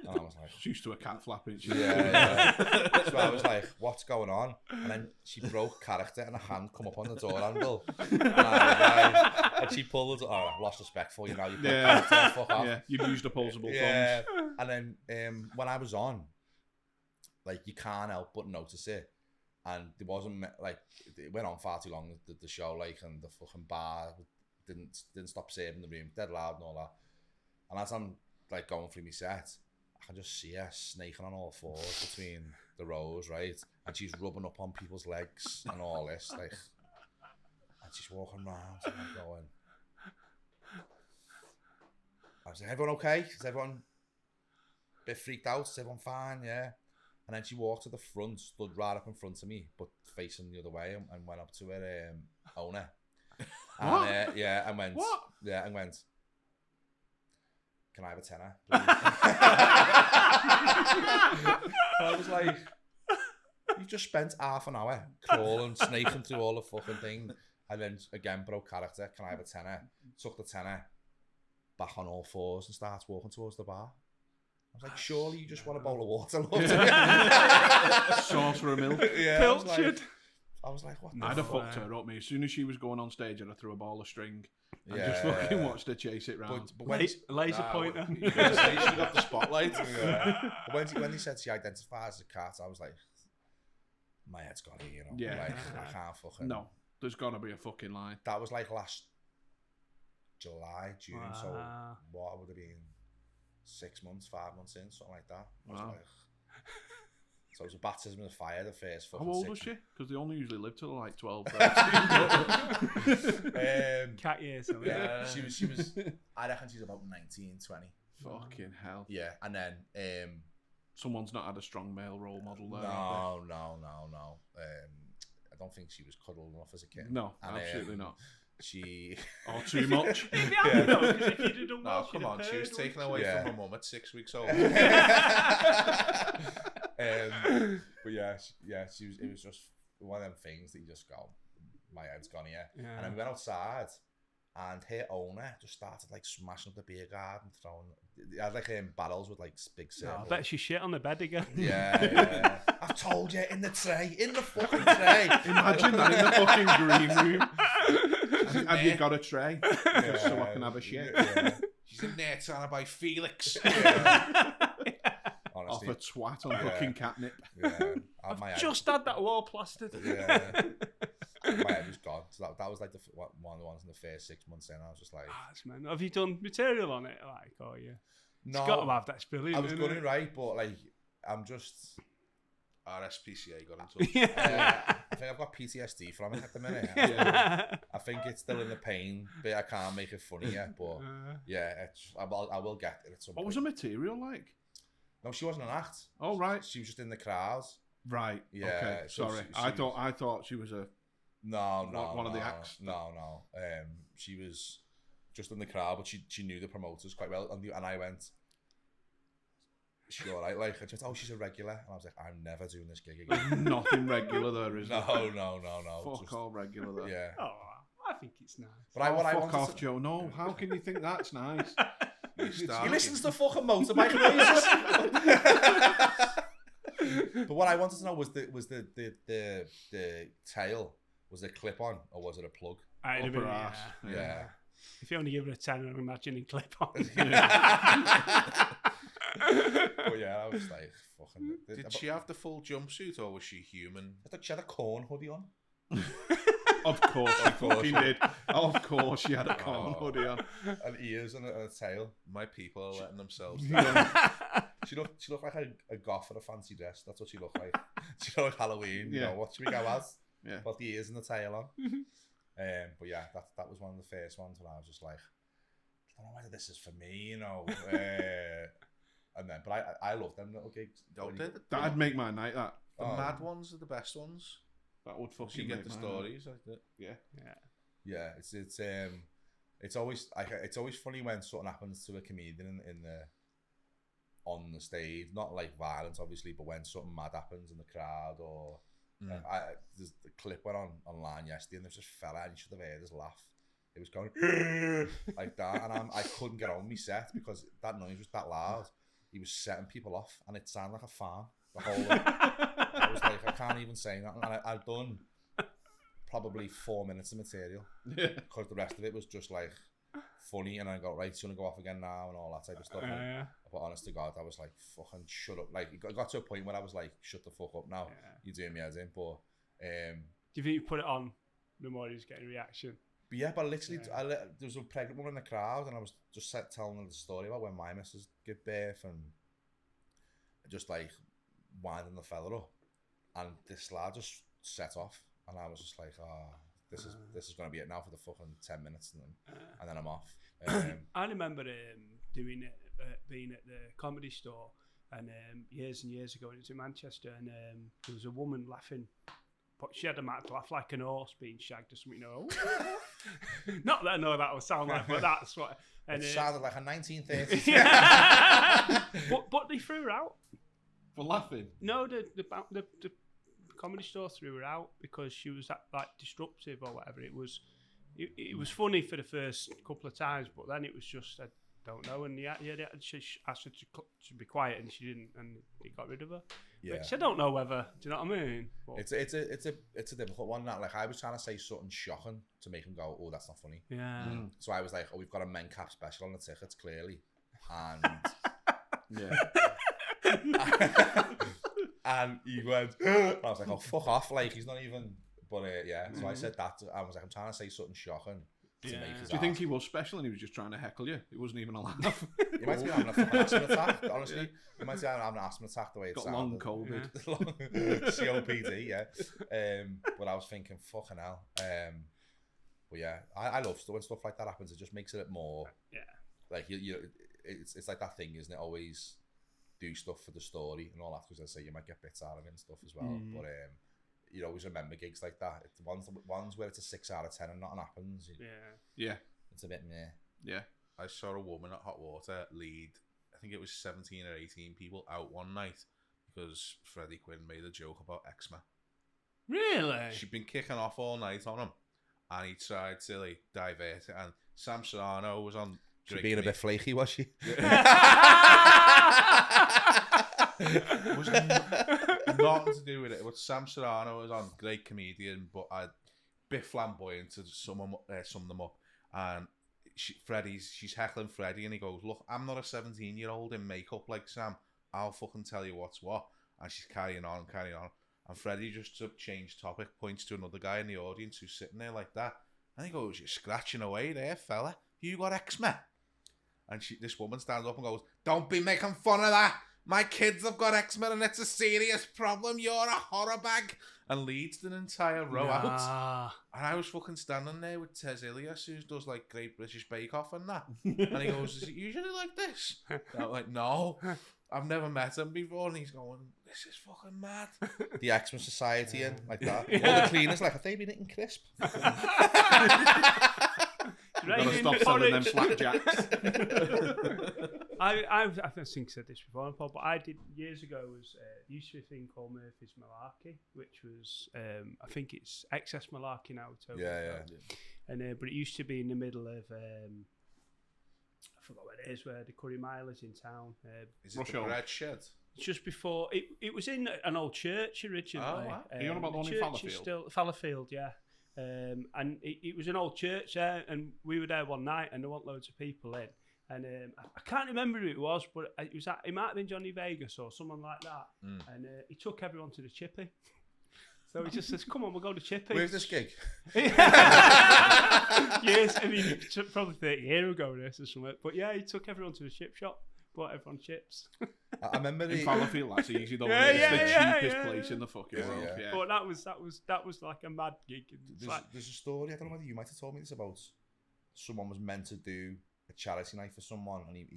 And I was like, She's used to a cat flapping. yeah. So I was like, "What's going on?" And then she broke character, and a hand come up on the door handle. And I was like, and she pulled the door. "Oh, I've lost respect for you now. You broke character, fuck off." Yeah, you've used opposable Yeah. thumbs. And then when I was on, like, you can't help but notice it. And there wasn't like, it went on far too long, the show, like, and the fucking bar didn't stop serving the room, dead loud and all that. And as I'm like going through my set, I can just see her snaking on all fours between the rows, right? And she's rubbing up on people's legs and all this, like, and she's walking around, and I'm going, I was like, "Everyone okay? Is everyone a bit freaked out? Is everyone fine?" Yeah. And then she walked to the front, stood right up in front of me, but facing the other way, and went up to her owner. What? And, and went, What? Yeah, and went, "Can I have a tenner, please?" I was like, "You just spent half an hour crawling, snaking through all the fucking thing." And then again, broke character. "Can I have a tenner?" Took the tenner. back on all fours and starts walking towards the bar. I was like, surely you just want a bowl of water, love. Sauce for a milk. Yeah, Pilchard. I was like, what the I'd have fuck? fucked her up, me. As soon as she was going on stage, I'd have threw a ball of string and Yeah. just fucking watched her chase it round. But when, Laser pointer. She got the spotlight. yeah. when he said she identifies as a cat, I was like, my head's got it, you know. Yeah. Like, I can't fucking... No, there's gotta be a fucking line. That was like last July, June, so Wow. what would have been 6 months, 5 months in, something like that. I was Wow. like, so it was a baptism of fire the first How fucking old 6 was she? Because they only usually live till like 12, 13. Cat years. So Yeah, she was. I reckon she's about 19, 20. Fucking hell. Yeah, and then Someone's not had a strong male role model there. have no. I don't think she was cuddled enough as a kid. they? No, And, absolutely not. She. Or too much. If you had though, 'cause if you'd have done well, No, come she'd on. have She was heard, taken wouldn't away Yeah. from her mum at 6 weeks old. But yeah, she was. It was just one of them things that you just go, my head's gone here. Yeah. And then we went outside, and her owner just started like smashing up the beer garden, throwing. They had like barrels with like big No, I circles. bet she shit on the bed again. Yeah. I've told you, in the fucking tray. Imagine that in the fucking green room. Have you got a tray? Just so I can have a shit. Yeah. She's in there trying to buy Felix. Yeah. Off Honestly, a twat on fucking catnip. yeah. My head, Just had that wall plastered. yeah. My head was gone. So that was like one of the ones in the first 6 months in. I was just like, That's man. Have you done material on it? Like, oh yeah. no. It's got to have that spilling. I was going right, but like, I'm just. RSPCA got in touch. Yeah. I think I've got PTSD from it at the minute. Yeah. I think it's still in the pain bit. I can't make it funny yet, but yeah, I will get it at some What point. was the material like? No, she wasn't an act. Oh, right. She was just in the crowds. Right. Yeah, Okay. so Sorry. she I was- thought she was a. No, One of the acts. No. She was just in the crowd, but she knew the promoters quite well, and I went. She all right, like I just, she's a regular, and I was like, I'm never doing this gig again. Nothing regular there, is No. Fuck just- all regular there. Yeah, Oh, I think it's nice. but I Fuck wanted off, to, Joe. No, how can you think that's nice? He listens to fucking motorbike noises. But what I wanted to know was the tail, was it clip on or was it a plug? I'd have Upper been, arse. Yeah. If you only give her a 10, I'm imagining clip on. But yeah, I was like, fucking. Did she have the full jumpsuit or was she human? I thought she had a corn hoodie on. Of course, she fucking did. Of course, she had a corn Oh. hoodie on. And ears and a tail. My people are letting themselves down. She looked like a goth in a fancy dress. That's what she looked like. She looked like Halloween. You Yeah. know, what should we go as? Yeah. Put the ears and the tail on. But yeah, that was one of the first ones when I was just like, I don't know whether this is for me, you know. And then, but I love them little gigs. That'd make my night. That The mad ones are the best ones. that would You fucking get make the my stories like that. Night. Yeah, it's always funny when something happens to a comedian in the on the stage, not like violence obviously, but when something mad happens in the crowd or there's the clip went online yesterday and there's this fella and you should have heard his laugh. It was going like that, and I couldn't get on my set because that noise was that loud. He was setting people off, and it sounded like a farm. The whole, I was like, I can't even say that. And I've done probably 4 minutes of material because the rest of it was just like funny, and I got right, so you want to go off again now and all that type of stuff. But honest to God, I was like, fucking shut up. Like, it got to a point where I was like, shut the fuck up now. You're doing me head in. But Do you think you put it on the more he was getting a reaction? But yeah, but literally, there was a pregnant woman in the crowd, and I was just telling her the story about when my missus gave birth, and just like winding the fella up, and this lad just set off, and I was just like, this is going to be it now for the fucking 10 minutes, and then I'm off. I remember doing it, being at the Comedy Store, and years and years ago, it was in Manchester, and there was a woman laughing. But she had a mouth to laugh like an horse being shagged or something. No, not that I know that would sound like, but that's what. And, it sounded like a 1930s. but they threw her out for laughing. No, the Comedy Store threw her out because she was like disruptive or whatever. It was funny for the first couple of times, but then it was just don't know. And she asked her to be quiet, and she didn't, and he got rid of her. Yeah. Which I don't know whether. Do you know what I mean? But, It's a difficult one. That like I was trying to say something shocking to make him go, oh, that's not funny. yeah. So I was like, oh, we've got a men cap special on the tickets, clearly, and and he went. And I was like, oh, fuck off! Like he's not even. But yeah, so I said that. I was like, I'm trying to say something shocking. To make his Do you think he was special and he was just trying to heckle you? It wasn't even a laugh. He might be having a fucking asthma attack, honestly. He might be having an asthma attack the way it's got long COVID. COPD, yeah. But I was thinking, fucking hell. But yeah, I love when stuff like that happens. It just makes it more. Yeah. Like it's like that thing, isn't it? Always do stuff for the story and all that, because I say you might get bits out of it and stuff as well. But you always remember gigs like that. It's ones where it's a 6 out of 10 and nothing happens. Yeah. It's a bit meh. Yeah. I saw a woman at Hot Water lead, I think it was 17 or 18 people out one night because Freddie Quinn made a joke about eczema. Really? She'd been kicking off all night on him, and he tried to like divert it. And Sam Serrano was on. She being a bit flaky, was she? Was nothing to do with it. But Sam Serrano was on, great comedian, but a bit flamboyant to sum them up. And she's heckling Freddie, and he goes, "Look, I'm not a 17-year-old in makeup like Sam. I'll fucking tell you what's what." And she's carrying on. And Freddie just to change topic points to another guy in the audience who's sitting there like that, and he goes, "You're scratching away there, fella. You got eczema." And this woman stands up and goes, "Don't be making fun of that. My kids have got eczema and it's a serious problem. You're a horror bag." And leads the entire row out. And I was fucking standing there with Tez Ilias, who does like Great British Bake Off and that. And he goes, "Is it usually like this?" And I'm like, "No, I've never met him before." And he's going, "This is fucking mad." The Eczema Society and like that. All the cleaners like, have they been eating crisp? Gotta stop selling them flapjacks. I think I said this before, but I did years ago. Used to be a thing called Murphy's Malarkey, which was I think it's excess malarkey now. Yeah. And but it used to be in the middle of I forgot what it is, where the Curry Mile is in town. Is it the bread shed? Just before it was in an old church originally. Oh, wow. Are you on about the one in Fallowfield? Fallowfield, yeah. And it was an old church there, and we were there one night, and there weren't loads of people in. And I can't remember who it was, but it might have been Johnny Vegas or someone like that. And he took everyone to the Chippy. So he just says, "Come on, we'll go to Chippy." Where's this gig? Yes, I mean, probably 30 years ago this or something. But yeah, he took everyone to the chip shop, bought everyone chips. I remember in Fallowfield, that's easy though. Yeah, it's the cheapest place in the fucking world. Yeah. But that was like a mad gig. There's a story, I don't know whether you might have told me this, about someone was meant to do a charity night for someone, and he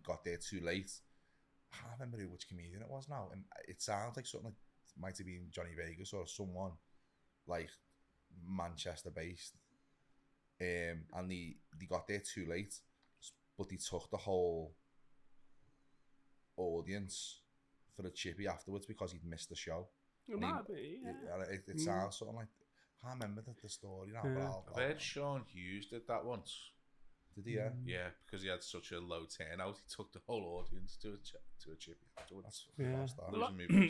got there too late. I can't remember which comedian it was now, and it sounds like something like it might have been Johnny Vegas or someone like Manchester based, and they got there too late, but they took the whole audience for a chippy afterwards because he'd missed the show. It might be, yeah. It sounds something like, I can't remember the story now, but I've heard Sean Hughes did that once. Did he? Yeah, because he had such a low turnout, he took the whole audience to a chippy afterwards.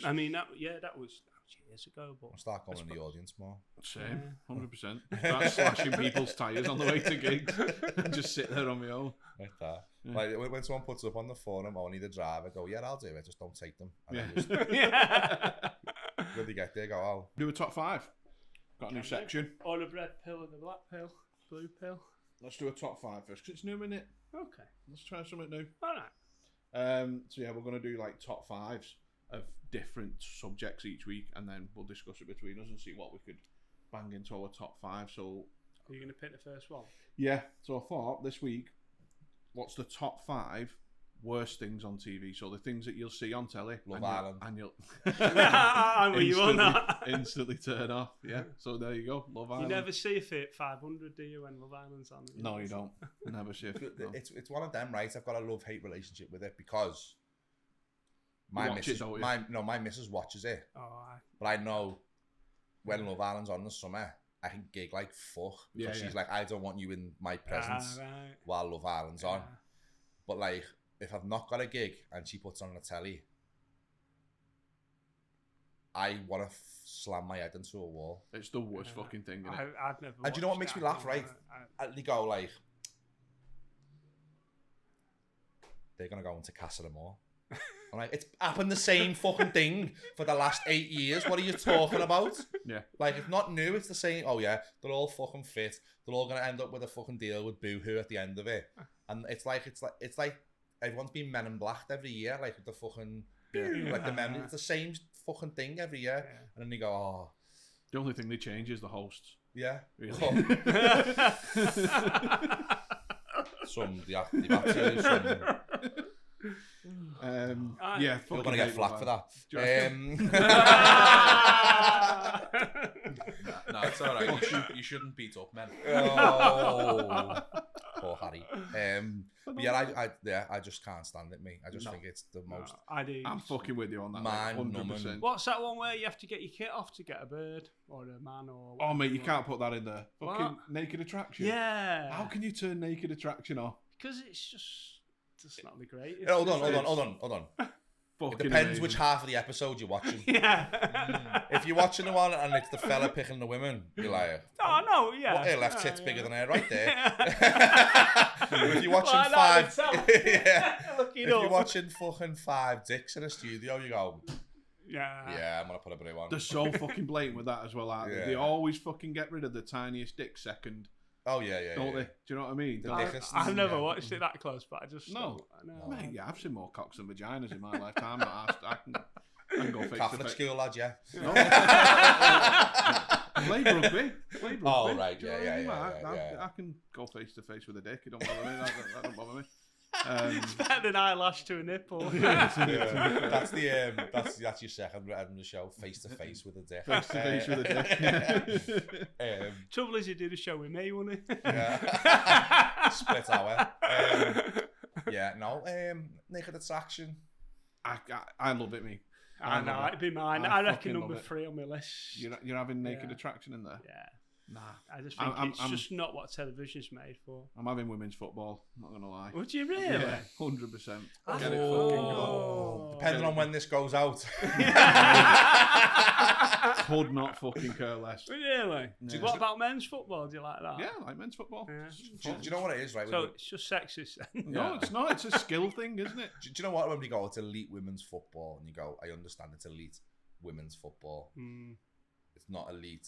I mean, that was years ago. But I'll start going in the audience more. Same, 100%. Start slashing people's tyres on the way to gigs and just sit there on my own. Like that. Yeah. Like when someone puts up on the phone, I'm only the driver, I go, "Yeah, I'll do it, just don't take them." And when they get there, go, "Oh." Do a top 5. Got a new section. Or the red pill and the black pill, blue pill. Let's do a top 5 first, because it's new, isn't it? Okay. Let's try something new. All right. So yeah, we're going to do like top 5s of different subjects each week, and then we'll discuss it between us and see what we could bang into our top 5. So are you going to pick the first one? Yeah. So I thought this week, what's the top 5 worst things on TV? So the things that you'll see on telly, Love Island, and you'll instantly turn off. Yeah. So there you go, Love Island. You never see a Fit 500, do you, when Love Island's on? No, you don't. Never see it. No. It's one of them, right? I've got a love-hate relationship with it because my missus watches it. Oh, but I know when Love Island's on this summer, I can gig like fuck because she's like, "I don't want you in my presence while Love Island's on." But like, if I've not got a gig and she puts on the telly, I want to slam my head into a wall. It's the worst fucking thing, isn't it? I've never. And do you know what makes me laugh, right? And they go like, they're gonna go into Casa Amor. I'm like, it's happened the same fucking thing for the last 8 years. What are you talking about? Yeah. Like, it's not new, it's the same. Oh yeah, they're all fucking fit. They're all gonna end up with a fucking deal with Boohoo at the end of it. And it's like everyone's been Men in Black every year, like with the fucking like the men. It's the same fucking thing every year. Yeah. And then they go, oh The only thing they change is the hosts. yeah. Really. Some the actors, some Yeah, you're gonna get flack for that. No, it's all right. You shouldn't beat up men. Oh, poor Harry. I just can't stand it, mate. I just think it's the most. I do. I'm fucking with you on that. Mind-numbing. 100%. What's that one where you have to get your kit off to get a bird or a man or? Oh mate, you can't put that in there. Fucking What? naked attraction. Yeah. How can you turn naked attraction off? Because it's just not the greatest. Hold on. Fucking It depends amazing. which half of the episode you're watching. Yeah. If you're watching the one and it's the fella picking the women, you're like, Oh no, yeah. what, her left tit's Yeah. bigger than her right there. Yeah. If you're watching Like that five, itself. yeah. Look it If you're up. watching fucking 5 dicks in a studio, you go, Yeah. yeah, I'm gonna put a brew on. They're so fucking blatant with that as well, aren't they? Yeah. They always fucking get rid of the tiniest dick second, Oh yeah, don't yeah. they? Do you know what I mean? The Don't- dickest. I've never Yeah. watched it that close, but I just No. don't- I know. Mate, yeah, I've seen more cocks than vaginas in my lifetime. But I can go face to Catholic face. school lad, yeah. No. Played rugby. Played rugby. Oh, right, Do you know yeah, what I mean? yeah, yeah. I can go face to face with a dick. It don't bother me. That don't bother me. It's better than eyelash to a nipple. Yeah. That's your second item of the show, face to face with a dick. Face to face with a dick. Trouble is, he did a show with me, wouldn't he? Yeah. Split hour. Naked attraction. I love it, me. I know, love it. it'd be mine. I I reckon fucking love number it. 3 on my list. You're having naked Yeah. attraction in there. Yeah. Nah. I just think I'm- it's just not what television's made for. I'm having women's football. Not gonna lie. Would you really? Yeah, 100%. I Get it thought- fucking going. Depending on when this goes out. Could not fucking care less. Really? Yeah. What about men's football? Do you like that? Yeah, I like men's football. Yeah. Do you know what it is, right? So it's just sexist then. No, it's not. It's a skill thing, isn't it? Do you know what? When we go, it's elite women's football, and you go, I understand it's elite women's football. Mm. It's not elite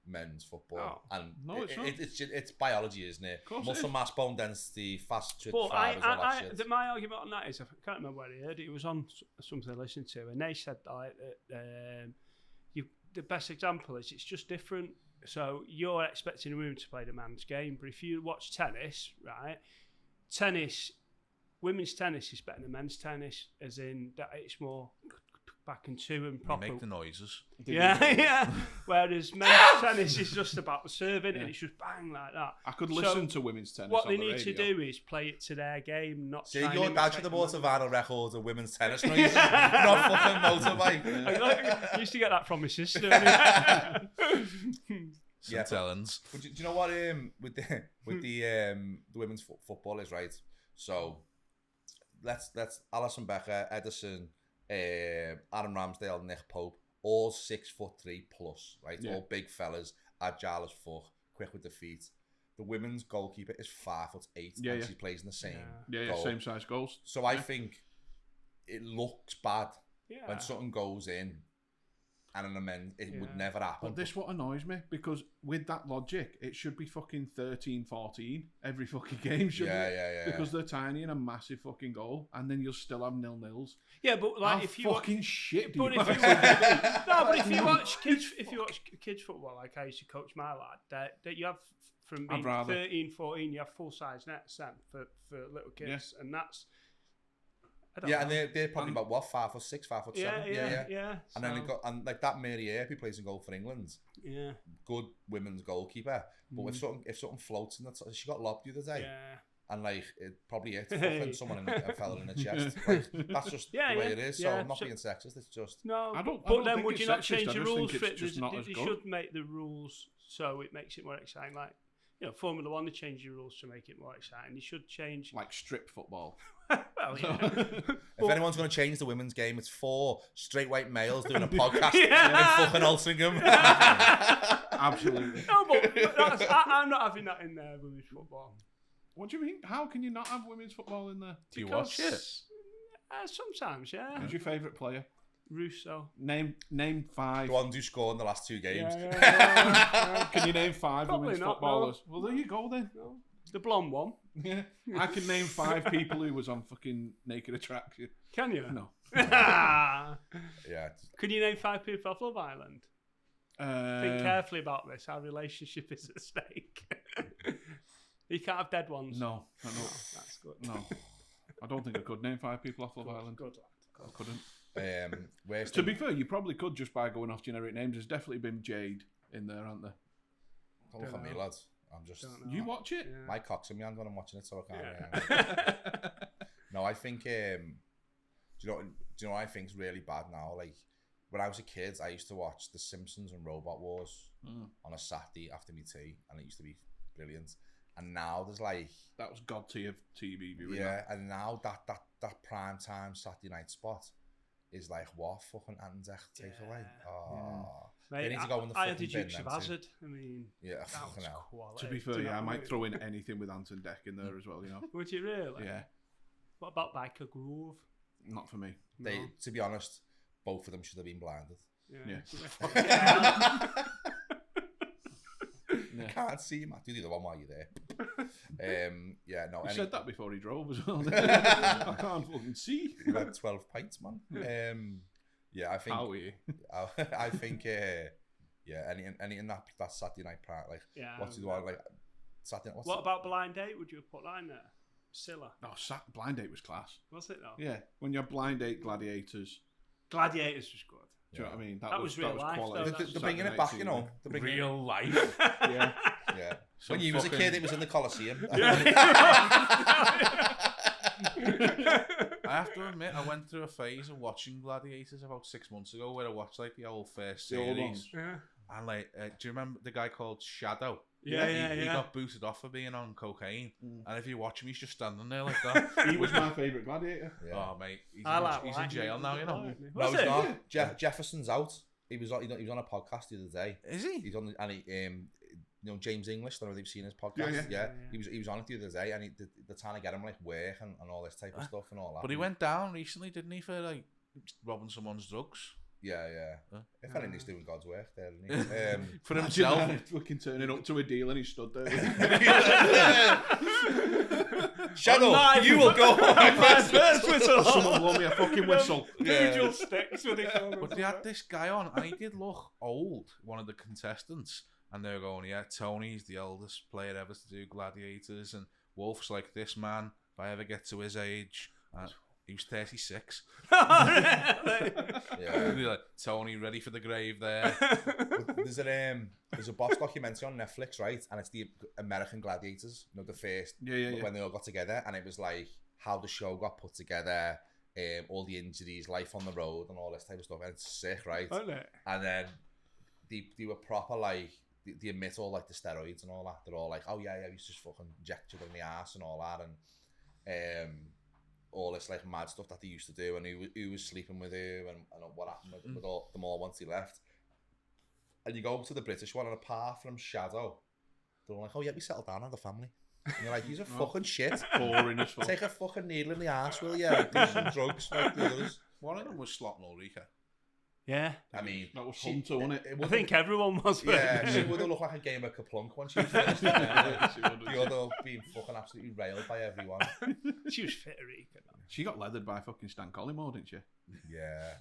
men's football. And No, it's not. it's biology, isn't it? Of course it Muscle is. mass, bone density, fast twitch But fibers, all that shit. my argument on that is, I can't remember where I heard it. It was on something I listened to, and they said that the best example is it's just different. So you're expecting a woman to play the man's game, but if you watch tennis, right? Women's tennis is better than men's tennis, as in that it's more back and two and You proper. make the noises. Yeah. Whereas men's tennis is just about serving and it's just bang like that. I could So listen to women's tennis. What on they the need to radio. do is play it to their game, not. See, try your and dad should imitate have bought a them. vinyl record of women's tennis noises, not fucking motorbike. I used to get that from my sister. Yeah, St. Helens. But do you know what? With the women's football is right. So let's Alison Becker, Edison, Aaron Ramsdale, Nick Pope, all 6'3" plus, right? Yeah. All big fellas, agile as fuck, quick with the feet. The women's goalkeeper is 5'8", Yeah, and yeah. she plays in the same Yeah, goal. same size goals. So I think it looks bad Yeah. when something goes in, and in the men it would Yeah. never happen. But this what annoys me, because with that logic, it should be fucking 13-14 every fucking game, shouldn't it? Yeah. Because they're tiny and a massive fucking goal, and then you'll still have 0-0s. Yeah, but like How if you fucking shit do but you if you want? no, but if you watch kids football, like I used to coach my lad, that you have from I'd being rather. 13, 14, you have full size nets then for little kids, and that's I don't Yeah, know. and they're probably about what 5'6", 5'7". Yeah. And then so, they got like that Mary Earp who plays in goal for England, yeah, good women's goalkeeper. But if something floats in that, she got lobbed the other day, yeah. and like it probably hit fucking someone in a fella in the chest. Like, that's just Yeah, the way yeah, it is. So yeah. I'm not So- being sexist. It's just No, I don't but then think would it's you not sexist, change I the just rules think for it's it? just not as You good. should make the rules so it makes it more exciting. Like Formula One, they change the rules to make it more exciting. You should change. Like strip football. Well, yeah. If anyone's going to change the women's game, it's 4 straight white males doing a podcast in fucking Altrincham. Absolutely. No, but I'm not having that in there, women's football. What do you mean? How can you not have women's football in there? Do you watch it? Sometimes, yeah. Who's your favourite player? Russo. Name 5. The ones who scored in the last 2 games. Can you name 5 Probably women's not, footballers? Well, there you go then. No. The blonde one. Yeah, I can name 5 people who was on fucking Naked Attraction. Can you? No. Yeah. Can you name 5 people off Love Island? Think carefully about this. Our relationship is at stake. You can't have dead ones. No, I know. That's good. No, I don't think I could name 5 people off Love Good, Island. good lad. I couldn't. Where's To be fair, you probably could just by going off generic names. There's definitely been Jade in there, aren't there? Don't look at me, lads. I'm just... Don't know. You watch it? Yeah. My cock's in my hand when I'm watching it, so I can't... Yeah. No, I think... do you know what I think is really bad now? Like, when I was a kid, I used to watch The Simpsons and Robot Wars on a Saturday after me tea, and it used to be brilliant. And now there's like... That was god tier TV viewing. Yeah, and now that prime time Saturday night spot is like, what fucking Anzac takeaway? Oh... Mate, They need to go in the I had a fucking bin Dukes of then too. Hazzard. I mean, Yeah, that fucking was hell. quality. To be Do fair, you know yeah, I what might mean? throw in anything with Anton Deck in there as well, you know. Would you really? Yeah, What about Biker Groove? not for me. They, No. to be honest, both of them should have been blinded. Yeah. Yeah. Can't see, Matt. Do the other one while you're there. Yeah, no. He any- said that before he drove as well. I can't fucking see. You had 12 pints, man. Yeah, I think. How are you? I think. Yeah, anything that Saturday night part, like, Yeah. what's the one like Saturday? What's What about Blind Date? Would you have put that in there? Scylla. No, Blind Date was class. Was it though? Yeah, when you're Blind Date Gladiators, Gladiators was good. do you know what I mean? That was real life, quality. though, They're bringing it back, you know. They're bringing Real life. Yeah. Yeah. Some When you was a fucking- kid, it was in the Coliseum. I have to admit, I went through a phase of watching Gladiators about 6 months ago, where I watched like the old first The old series, ones. Yeah. and like, do you remember the guy called Shadow? Yeah, He yeah. got booted off for being on cocaine, and if you watch him, he's just standing there like that. He was my favourite Gladiator. Yeah. Oh mate, he's, I like he's in Lightning. jail now, you know. No, Was he's it? not. Jefferson's out. He was on a podcast the other day. Is he? He's on the, and he, you know, James English. I don't know if you've seen his podcast. Yeah, yeah. He was on it the other day, and they're trying to get him like work and all this type of stuff and all that. But he went down recently, didn't he, for like robbing someone's drugs Yeah. Huh? If anything, he's doing God's work there, isn't he? for Imagine himself. that, fucking turning up to a deal and he stood there. Shadow, Knife. you will go. First whistle. Someone blow me a fucking whistle. Cathedral sticks with it. But they had this guy on, and he did look old, one of the contestants. And they were going, yeah, Tony's the eldest player ever to do Gladiators, and Wolf's like this man, if I ever get to his age. He was 36. Yeah. And they're like, Tony, ready for the grave there. There's a boss documentary on Netflix, right? And it's the American Gladiators. You know, the first Yeah. when they all got together, and it was like how the show got put together, all the injuries, life on the road, and all this type of stuff. And it's sick, right? Wasn't it? And then they were proper like they admit all like the steroids and all that. They're all like, oh yeah, he's just fucking injected in the ass and all that, and all this like mad stuff that they used to do, and who was sleeping with who, and what happened with all them all once he left. And you go to the British one, and apart from Shadow, they're all like, oh yeah, we settled down, had a family. And you're like, he's a fucking shit. Boring as fuck. Take a fucking needle in the ass, will you? Do some drugs like the others. One of them was Slot and Ulrika. Yeah. I mean, That was Hunter, wasn't it? I think everyone was. Yeah, she would have looked like a game of Kaplunk when she was finished. She would have. The other being fucking absolutely railed by everyone. She was Federica. She got leathered by fucking Stan Collymore, didn't she? Yeah,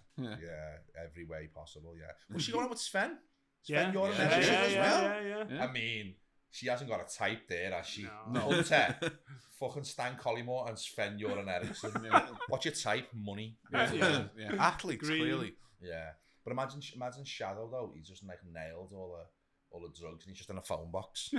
every way possible, yeah. Was she going out with Sven? Yeah. Sven, you're Yeah, as well? yeah. Yeah. I mean, she hasn't got a type there, has she? No. Hunter, fucking Stan Collymore and Sven Göran Eriksson. Yeah. What's your type? Money. Yeah. Athletes, Green. clearly. Yeah. But imagine Shadow though, he's just like nailed all the drugs and he's just in a phone box.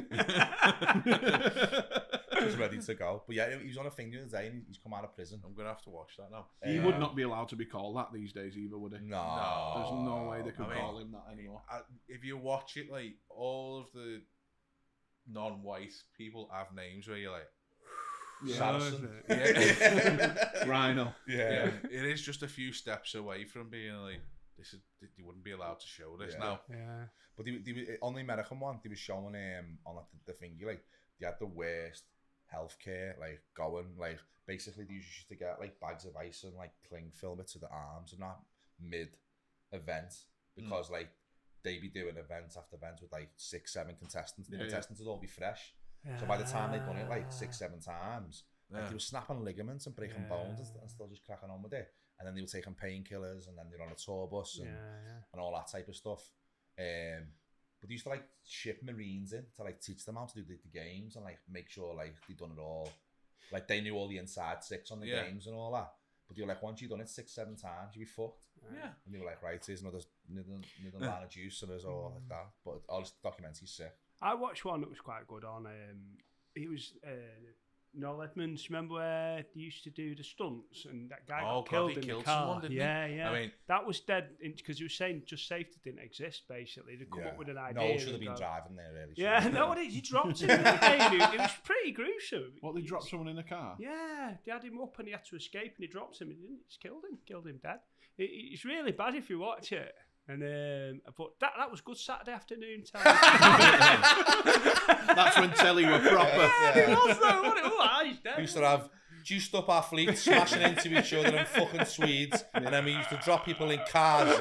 Just ready to go. But yeah, he was on a thing the other day and he's come out of prison. I'm going to have to watch that now. He would not be allowed to be called that these days either, would he? No. There's no way they could I mean, call him that anymore. If you watch it, like, all of the non-white people have names where you're like, Saracen. yeah, Rhino. Yeah. it is just a few steps away from being like, you wouldn't be allowed to show this now. Yeah. But on the American one, they were showing on like the thingy, like they had the worst healthcare like going, like basically they used to get like bags of ice and like cling film it to the arms and that mid event because like they be doing event after event with like 6-7 contestants. The contestants would all be fresh. So by the time they'd done it like 6-7 times, like they were snapping ligaments and breaking bones and still just cracking on with it. And then they were taking painkillers and then they're on a tour bus and all that type of stuff. But they used to like ship Marines in to like teach them how to do the games and like make sure like they done it all. Like they knew all the inside tricks on the games and all that. But they were like, once you've done it 6-7 times, you'd be fucked. Yeah. And they were like, right, here's another line of juice and there's all like that. But all this documentary's sick. I watched one that was quite good on. It was Noel Edmonds. Remember where they used to do the stunts and that guy got killed in the car? Someone, didn't he? Yeah. I mean, that was dead because he was saying just safety didn't exist. Basically, they come up with an idea. Noel should have been driving there, really. Yeah, no, he dropped him. It was pretty gruesome. What, they dropped someone in the car? Yeah, they had him up and he had to escape and he dropped him and he just killed him dead. It's really bad if you watch it. And but that was good Saturday afternoon telly. That's when telly were proper. It was though, he's dead. We used to have juiced up athletes smashing into each other and fucking Swedes, and then we used to drop people in cars,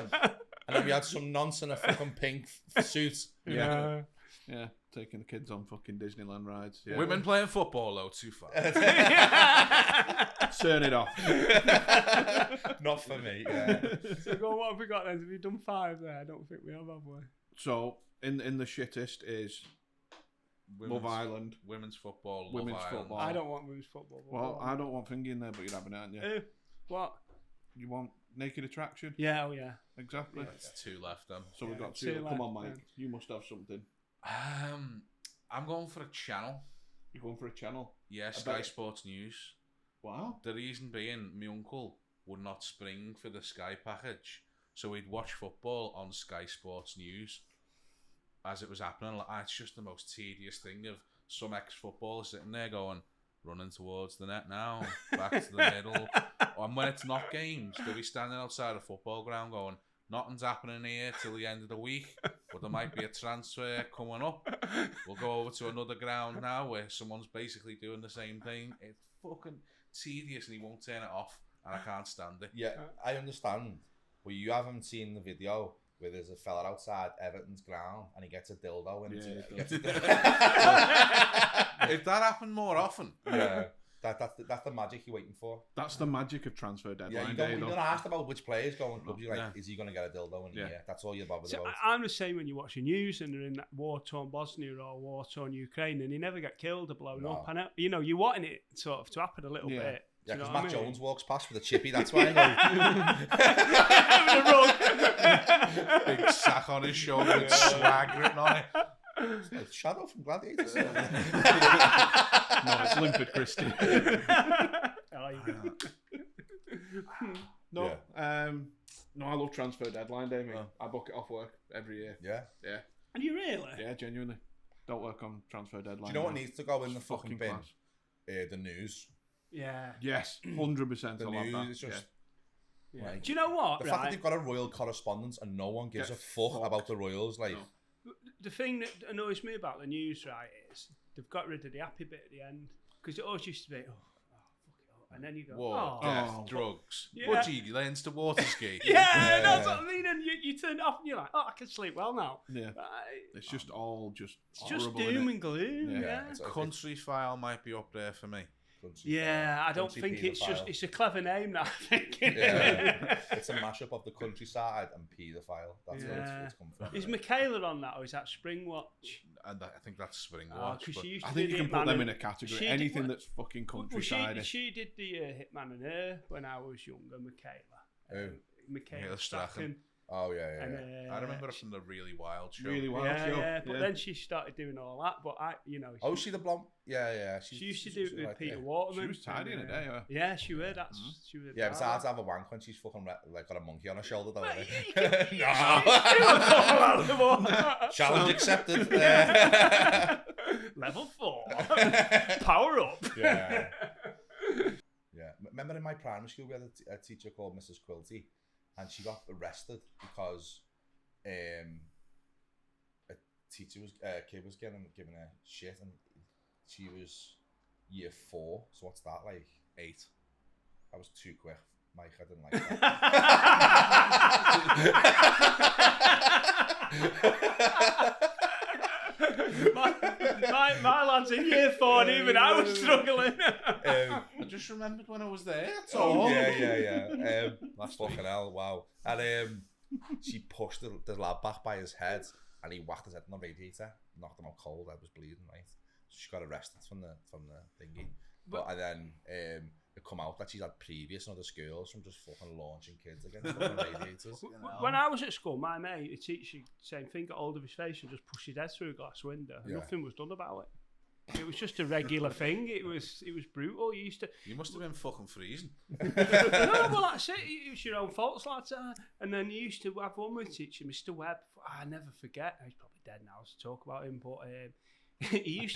and then we had some nonce in a fucking pink suit. Yeah, taking the kids on fucking Disneyland rides. Yeah. Women playing football though, too far. Turn it off. Not for me. Yeah. So go on, what have we got then? Have we done 5 there? I don't think we have we? So in the shittest is Love Island, women's football, women's Love Island. football. I don't want women's football. Well, I don't want thingy in there, but you're having it, aren't you? What? You want Naked Attraction? Yeah, oh yeah. Exactly. There's 2 left then. So we've got 2 2. left, Come on, Mike. then. You must have something. I'm going for a channel. You're going for a channel? Yeah, Sky Sports News. Wow. The reason being, my uncle would not spring for the Sky package, so he'd watch football on Sky Sports News as it was happening. Like, it's just the most tedious thing of some ex-footballer sitting there going, running towards the net now, back to the middle. And when it's not games, they'll be standing outside a football ground going, nothing's happening here till the end of the week, but there might be a transfer coming up. We'll go over to another ground now where someone's basically doing the same thing. It's fucking tedious and he won't turn it off, and I can't stand it. Yeah, I understand. But you haven't seen the video where there's a fella outside Everton's ground and he gets a dildo and If that happened more often, that's the magic you're waiting for. That's the magic of transfer deadline. Yeah, you don't ask about which players going clubs. You're like, is he going to get a dildo in a year? That's all you're bothered about. I'm the same when you watch the news and they're in that war-torn Bosnia or war-torn Ukraine and they never get killed or blown up. And you're wanting it sort of to happen a little bit. Yeah, because Matt Jones walks past with a chippy, that's why I go. big sack on his shoulder with swag written on it. It's like Shadow from Gladiators. No, it's Limpid Christie. No, I love transfer deadline day, mate. I book it off work every year. Yeah. And you really? Yeah, genuinely. Don't work on transfer deadline. Do you know what needs to go in the fucking bin? class. The news. Yeah. Yes, 100%. The I love news that. is just... Yeah. Like, do you know what? The fact that they've got a royal correspondence and no one gives a fuck about the royals, like... No. The thing that annoys me about the news, right, is they've got rid of the happy bit at the end. Because it always used to be, fuck it up. And then you go, war, death, drugs. Yeah. Budgie learns to water ski. Yeah, that's what I mean. And you turn it off and you're like, I can sleep well now. Yeah. Right. It's just all just It's just horrible, doom innit? and gloom. Yeah. Country File might be up there for me. I don't think it's a clever name now, I think. Yeah. It's a mashup of the countryside and paedophile. That's where it's come from. Is Michaela on that or is that Springwatch? And I think that's Springwatch. She used to I think do you can Hitman put them and- in a category. she Anything did, that's fucking well, countryside. she did the Hitman and Her when I was younger, Michaela. Michaela Strachan. Strachan. Oh, yeah. I remember her from the Really Wild show. Really wild Yeah, show. yeah, but then she started doing all that. But Oh, she the blonde? Yeah. She used to do it with like, Peter yeah. Waterman. She was tidy in a day, yeah. Yeah, she was. She was. Yeah, it's hard to have a wank when she's fucking like got a monkey on her shoulder, though. No. Challenge accepted. Level 4. Power up. Yeah. Yeah. Remember in my primary school, we had a teacher called Mrs. Quilty, and she got arrested because a kid was giving her shit, and she was year 4. So what's that, like 8? That was too quick, Mike. I didn't like that. my lad's in year 4, and even I was struggling. I just remembered when I was there. That's Oh, all. yeah. That's fucking hell, wow. And she pushed the lad back by his head, and he whacked his head on the radiator, knocked him out cold. I was bleeding, right? So she got arrested from the thingy. And then it come out that she's had previous in other schools from just fucking launching kids against fucking radiators. When I was at school, my mate, the teacher, same thing, got hold of his face and just pushed his head through a glass window. And nothing was done about it. It was just a regular thing. It was brutal. You must have been fucking freezing. No, well, that's it. It was your own fault, lads. And then you used to have one with teacher, Mr. Webb. I never forget. He's probably dead now to talk about him, but he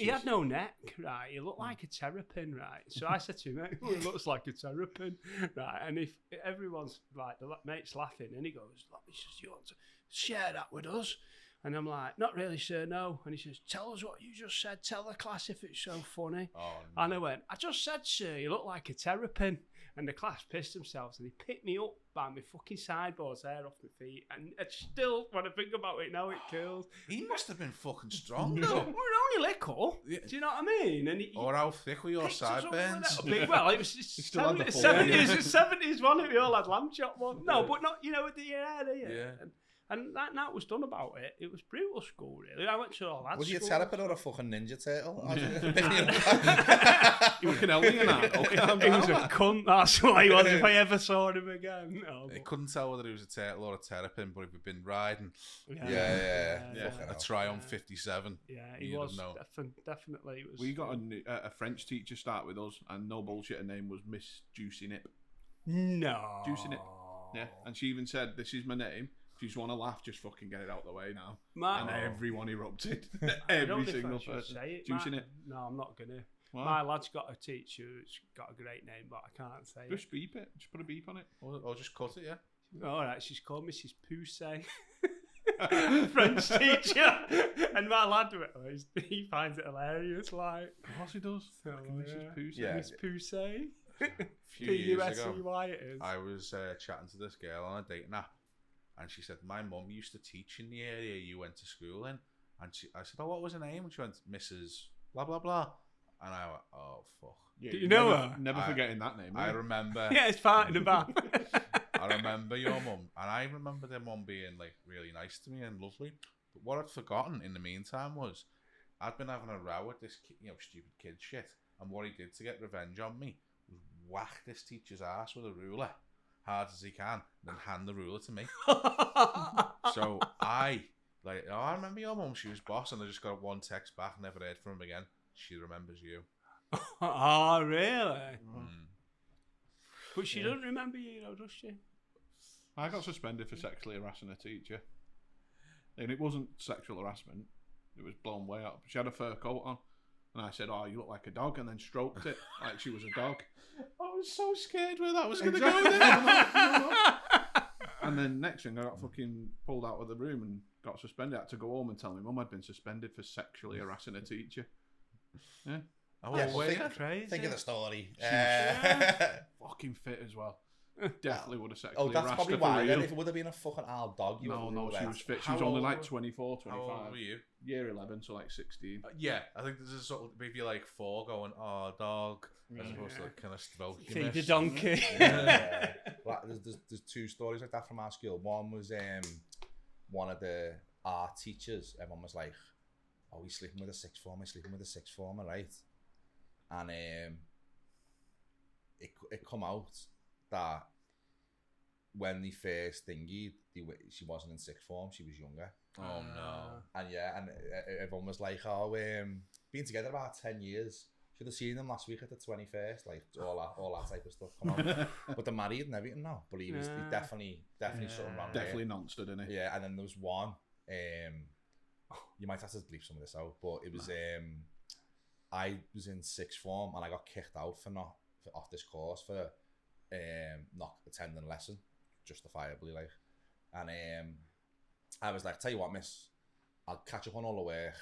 had no neck, right? He looked like a terrapin, right? So I said to him, "He looks like a terrapin, right?" And if everyone's like, the mate's laughing, and he goes, "He says, you want to share that with us?" And I'm like, "Not really, sir, no." And he says, "Tell us what you just said. Tell the class if it's so funny." Oh, no. And I went, "I just said, sir, you look like a terrapin." And the class pissed themselves, and they picked me up by my fucking sideboards, hair off my feet. And it's still, when I think about it now, it kills. He must have been fucking strong, No, though. we're only little. Yeah. Do you know what I mean? And Or how thick were your sideburns? Well, it was still had the 70s, wasn't it? We all had lamb chop one. No, but not, with the hair, do you? Yeah. And that was done about it. It was brutal school, really. I went to all that. Was he a school. terrapin or a fucking ninja turtle? You fucking Ellie and that. He was a cunt, that's what he was, if I ever saw him again. No, He couldn't tell whether he was a turtle or a terrapin, but if he'd been riding Yeah. a Triumph 57, Yeah, he you'd was have known. definitely. It was, We got a French teacher start with us, and no bullshit, her name was Miss Juicy Nip. No. Juicy Nip. Yeah, and she even said, "This is my name. If you just want to laugh, just fucking get it out of the way now." And everyone erupted. Every single person. Juicy Nip. No, I'm not gonna. Wow. My lad's got a teacher who's got a great name, but I can't say Just beep it. Just put a beep on it. Or just cut it, yeah. it. All right, she's called Mrs. Poussey. French teacher. And my lad, he finds it hilarious, like. Of course he does. So, Mrs. Poussey. Yeah. Miss Poussey. A few years ago, P-U-S-E-Y it is. I was chatting to this girl on a dating app, and she said, "My mum used to teach in the area you went to school in." And I said, "Oh, what was her name?" And she went, "Mrs. blah, blah, blah." And I went, "Oh, fuck." Yeah, Do you know never, her? Never forgetting that name. I mate. remember. Yeah, it's part in the back. I remember your mum, and I remember their mum being like really nice to me and lovely. But what I'd forgotten in the meantime was I'd been having a row with this stupid kid shit, and what he did to get revenge on me was whack this teacher's ass with a ruler hard as he can, then hand the ruler to me. So I remember your mum. She was boss, and I just got one text back, never heard from him again. She remembers you. Oh, really? Mm. But she doesn't remember you, though, does she? I got suspended for sexually harassing a teacher. And it wasn't sexual harassment. It was blown way up. She had a fur coat on. And I said, "Oh, you look like a dog," and then stroked it like she was a dog. I was so scared where that was going to Exactly. go. And then next thing, I got fucking pulled out of the room and got suspended. I had to go home and tell my mum I'd been suspended for sexually harassing a teacher. Yeah. Oh, Yeah, wait. Crazy. Think of the story. Fucking fit as well. Definitely would have sexually That's harassed probably her for why. Then real. if it would have been a fucking old dog, you No, would have she was fit. She How was only old like were- 24, How 25. old were you? Year 11, so like 16. Yeah, I think this is sort of maybe like 4 going, "Oh, dog," as opposed to like kind of stroke. you Feed the miss. donkey. Like, there's 2 stories like that from our school. One was one of the art teachers. Everyone was like, "Oh, he's sleeping with a sixth former. He's sleeping with a sixth former, right?" And it come out that when they first thingied, she wasn't in sixth form. She was younger. Oh no! And yeah, and everyone was like, "Oh, been together about 10 years. Should have seen them last week at the 21st." Like all that type of stuff come out. But they're married and everything now. But he definitely something wrong. Definitely nonce, didn't he? Yeah, and then there was one. You might have to bleep some of this out, but it was I was in sixth form and I got kicked out for off this course for not attending a lesson, justifiably like. And I was like, tell you what, miss, I'll catch up on all the work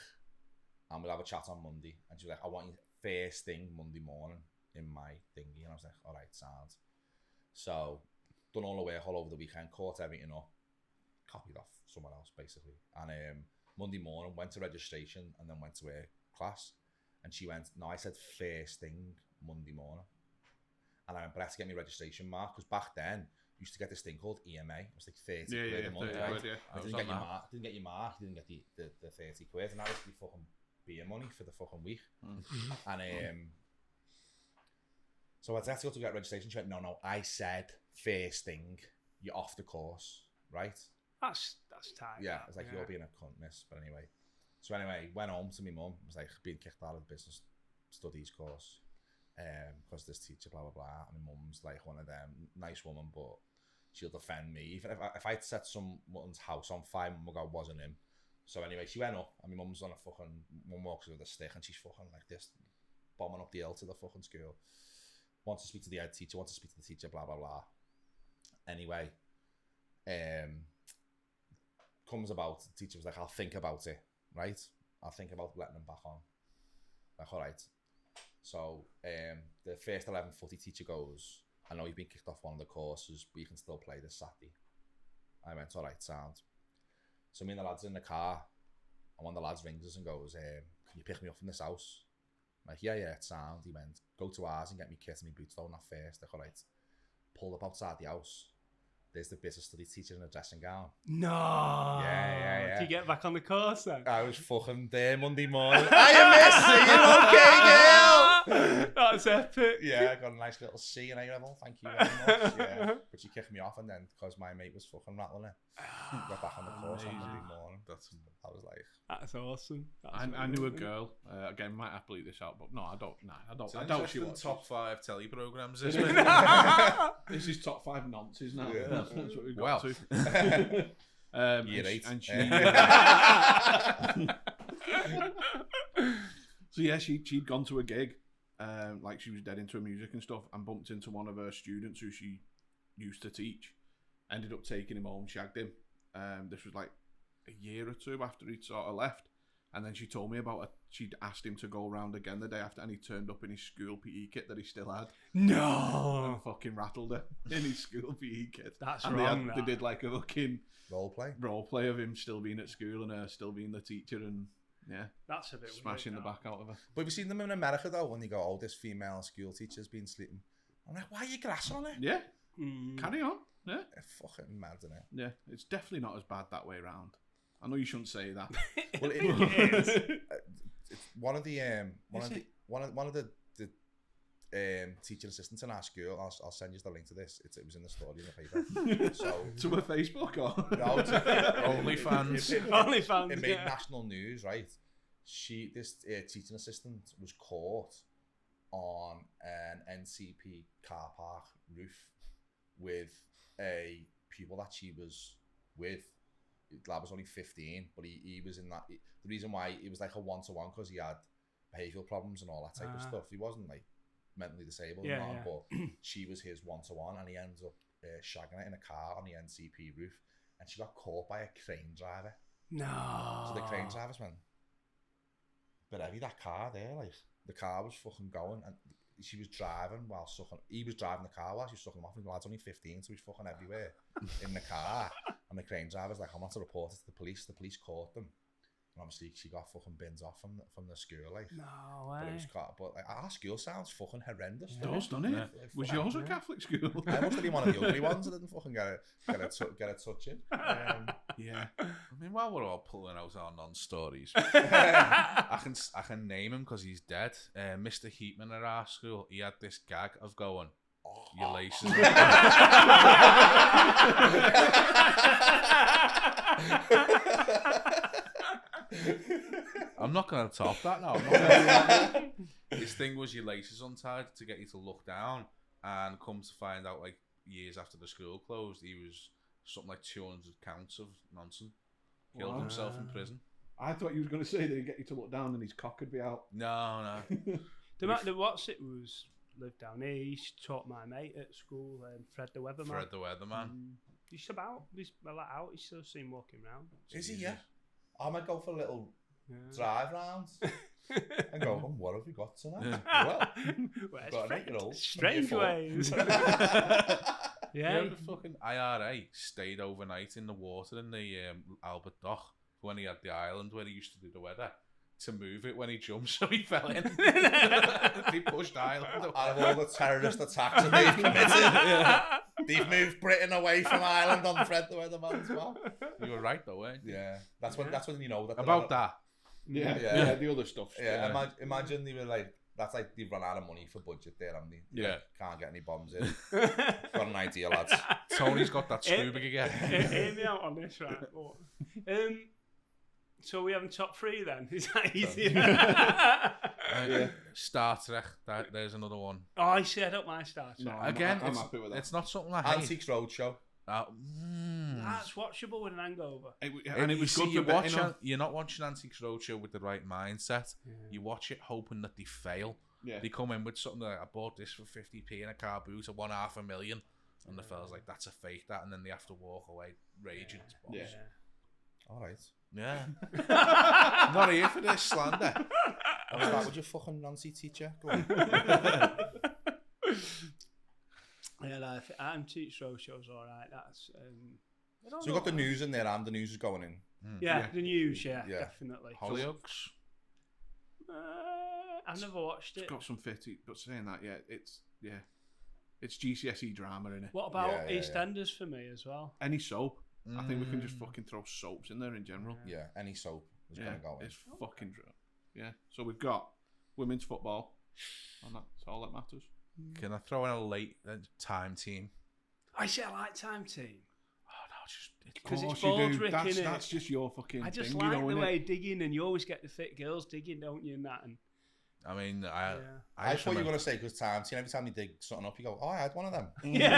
and we'll have a chat on Monday. And she was like, I want you first thing Monday morning in my thingy. And I was like, all right, sounds. So done all the work all over the weekend, caught everything up, copied off someone else basically. And Monday morning went to registration and then went to her class. And she went, no, I said first thing Monday morning. And I went, but I have to get my registration mark, because back then you used to get this thing called EMA. It was like 30 quid a month, right? I didn't get your mark, you didn't get the 30 quid, and that was the fucking beer money for the fucking week. And so I had to go to get registration. She went, no, I said first thing, you're off the course, right? That's tight. Yeah, it's like, you're being a cunt, miss. But anyway, went home to my mum. It was like being kicked out of the business studies course. Because this teacher, blah blah blah, and my mum's like one of them, nice woman, but she'll defend me. Even if I'd set someone's house on fire, mum would go, wasn't him. So anyway, she went up, and my mum's on a fucking, mum walks with a stick, and she's fucking like this, bombing up the hill to the fucking school. Wants to speak to the head teacher, wants to speak to the teacher, blah blah blah. Anyway, comes about, the teacher was like, I'll think about it, right? I'll think about letting him back on. Like, all right. So the first 11 footy teacher goes, I know you've been kicked off one of the courses, but you can still play this Saturday. I went, all right, sound. So me and the lads are in the car, and one of the lads rings us and goes, can you pick me up from this house? I'm like, yeah, it's sound. He went, go to ours and get me kit and me boots, though, not first. Like, all right. Pulled up outside the house. There's the business study teacher in a dressing gown. No. Yeah. Did you get back on the course then? I was fucking there Monday morning. I am missing you, okay, girl? That's epic. Yeah, I got a nice little C in A level. Thank you very much. Yeah. But she kicked me off, and then because my mate was fucking rattling it, got back on the course on Monday morning. I was like, that's awesome. I knew a girl. Again, might have to bleep this out, but no, I don't. I doubt she was. Top 5 telly programs. This is top 5 nonces now. Yeah. That's what we've got to. Year 8. And she. So yeah, she'd gone to a gig, like she was dead into her music and stuff, and bumped into one of her students who she used to teach. Ended up taking him home, shagged him. This was like a year or two after he'd sort of left, and then she told me about it. She'd asked him to go around again the day after, and he turned up in his school PE kit that he still had. No. And fucking rattled her in his school PE kit. That's and wrong. They did like a fucking role play of him still being at school and her still being the teacher, and yeah, that's a bit smashing weird, the back out of her. But have you seen them in America though, when they go, oh, this female school teacher's been sleeping? I'm like, why are you grass on it? Yeah, carry on. Yeah, it's fucking mad, isn't it? Yeah, it's definitely not as bad that way around. I know you shouldn't say that. Well, it is. It's one of the teaching assistants in our school. I'll send you the link to this. It was in the story in the paper. So to a Facebook or no, OnlyFans. OnlyFans. It made national news, right? This teaching assistant was caught on an NCP car park roof with a pupil that she was with. The lad was only 15, but he was in that. The reason why it was like a one-to-one, because he had behavioural problems and all that type of stuff. He wasn't like mentally disabled, but she was his one-to-one, and he ends up shagging it in a car on the NCP roof, and she got caught by a crane driver. No. So the crane drivers went, but heavy that car there, like the car was fucking going, and she was driving while sucking. He was driving the car while she was sucking him off. And the lad's only 15, so he's fucking everywhere in the car. And the crane driver's like, I'm not to report it to the police. The police caught them. And obviously she got fucking bins off from the school, like. No way. But it was but like our school sounds fucking horrendous. It does, doesn't it? Yeah. Was yours a Catholic school? I must have been one of the ugly ones. I didn't fucking get a touch in. Yeah. I mean, while we're all pulling out our non-stories, I can name him because he's dead. Mr. Heatman at our school, he had this gag of going, your laces. I'm not going to top that now. His thing was your laces untied to get you to look down, and come to find out, like years after the school closed, he was something like 200 counts of nonsense. Killed himself in prison. I thought you was going to say that he'd get you to look down and his cock would be out. No. The what's it was lived down here. He used to taught my mate at school, Fred the Weatherman. Fred the Weatherman. He's about. He's let out. You still see him walking around. Is he? Yeah. I might go for a little drive rounds and go, what have we got tonight? Well, got an 8-year-old. Strange ways. Yeah, the fucking IRA stayed overnight in the water in the Albert Dock when he had the island where he used to do the weather to move it when he jumped, so he fell in. They pushed Ireland away. Out of all the terrorist attacks that they've committed, they've moved Britain away from Ireland on Fred the Weatherman as well. You were right though, weren't you? Yeah, that's when you know that about that. Yeah, the other stuff. Yeah, imagine they were like, that's like they've run out of money for budget there, haven't they? Yeah. Like, can't get any bombs in. Got an idea, lads. Tony's got that scuba again. Hear me out on this, right? So we having top 3 then? Is that easier? Star Trek. There's another one. Oh, I see. I don't mind Star Trek. No, Again, I'm happy with that. It's not something I hate. Antiques Roadshow. That's watchable with an hangover. And it was good you for betting on. you're not watching Antiques Roadshow with the right mindset. Yeah. You watch it hoping that they fail. Yeah. They come in with something like, I bought this for 50p in a car boot at $500,000, and the fella's like, that's a fake, that, and then they have to walk away raging. Yeah. All right. Yeah. Not here for this slander. I was like, would you fucking Nancy teacher? Go on. Yeah, like, Antiques Roadshow's alright. That's so you got the news in there, and the news is going in. Yeah, the news. Yeah, definitely. Hollyoaks. I've never watched it. It's got some fitty, but saying that, it's GCSE drama in it. What about EastEnders for me as well? Any soap. I think we can just fucking throw soaps in there in general. Yeah, any soap is going to go in. It's fucking drama. Yeah. So we've got women's football, and that's all that matters. Can I throw in a late time team? I like time team. Oh no, just because it's Baldrick, innit? That's just your fucking thing. I just like the way digging, and you always get the fit girls digging, don't you? And that, and I mean, I thought you were going to say, because time team, every time you dig something up, you go, oh, I had one of them. Yeah.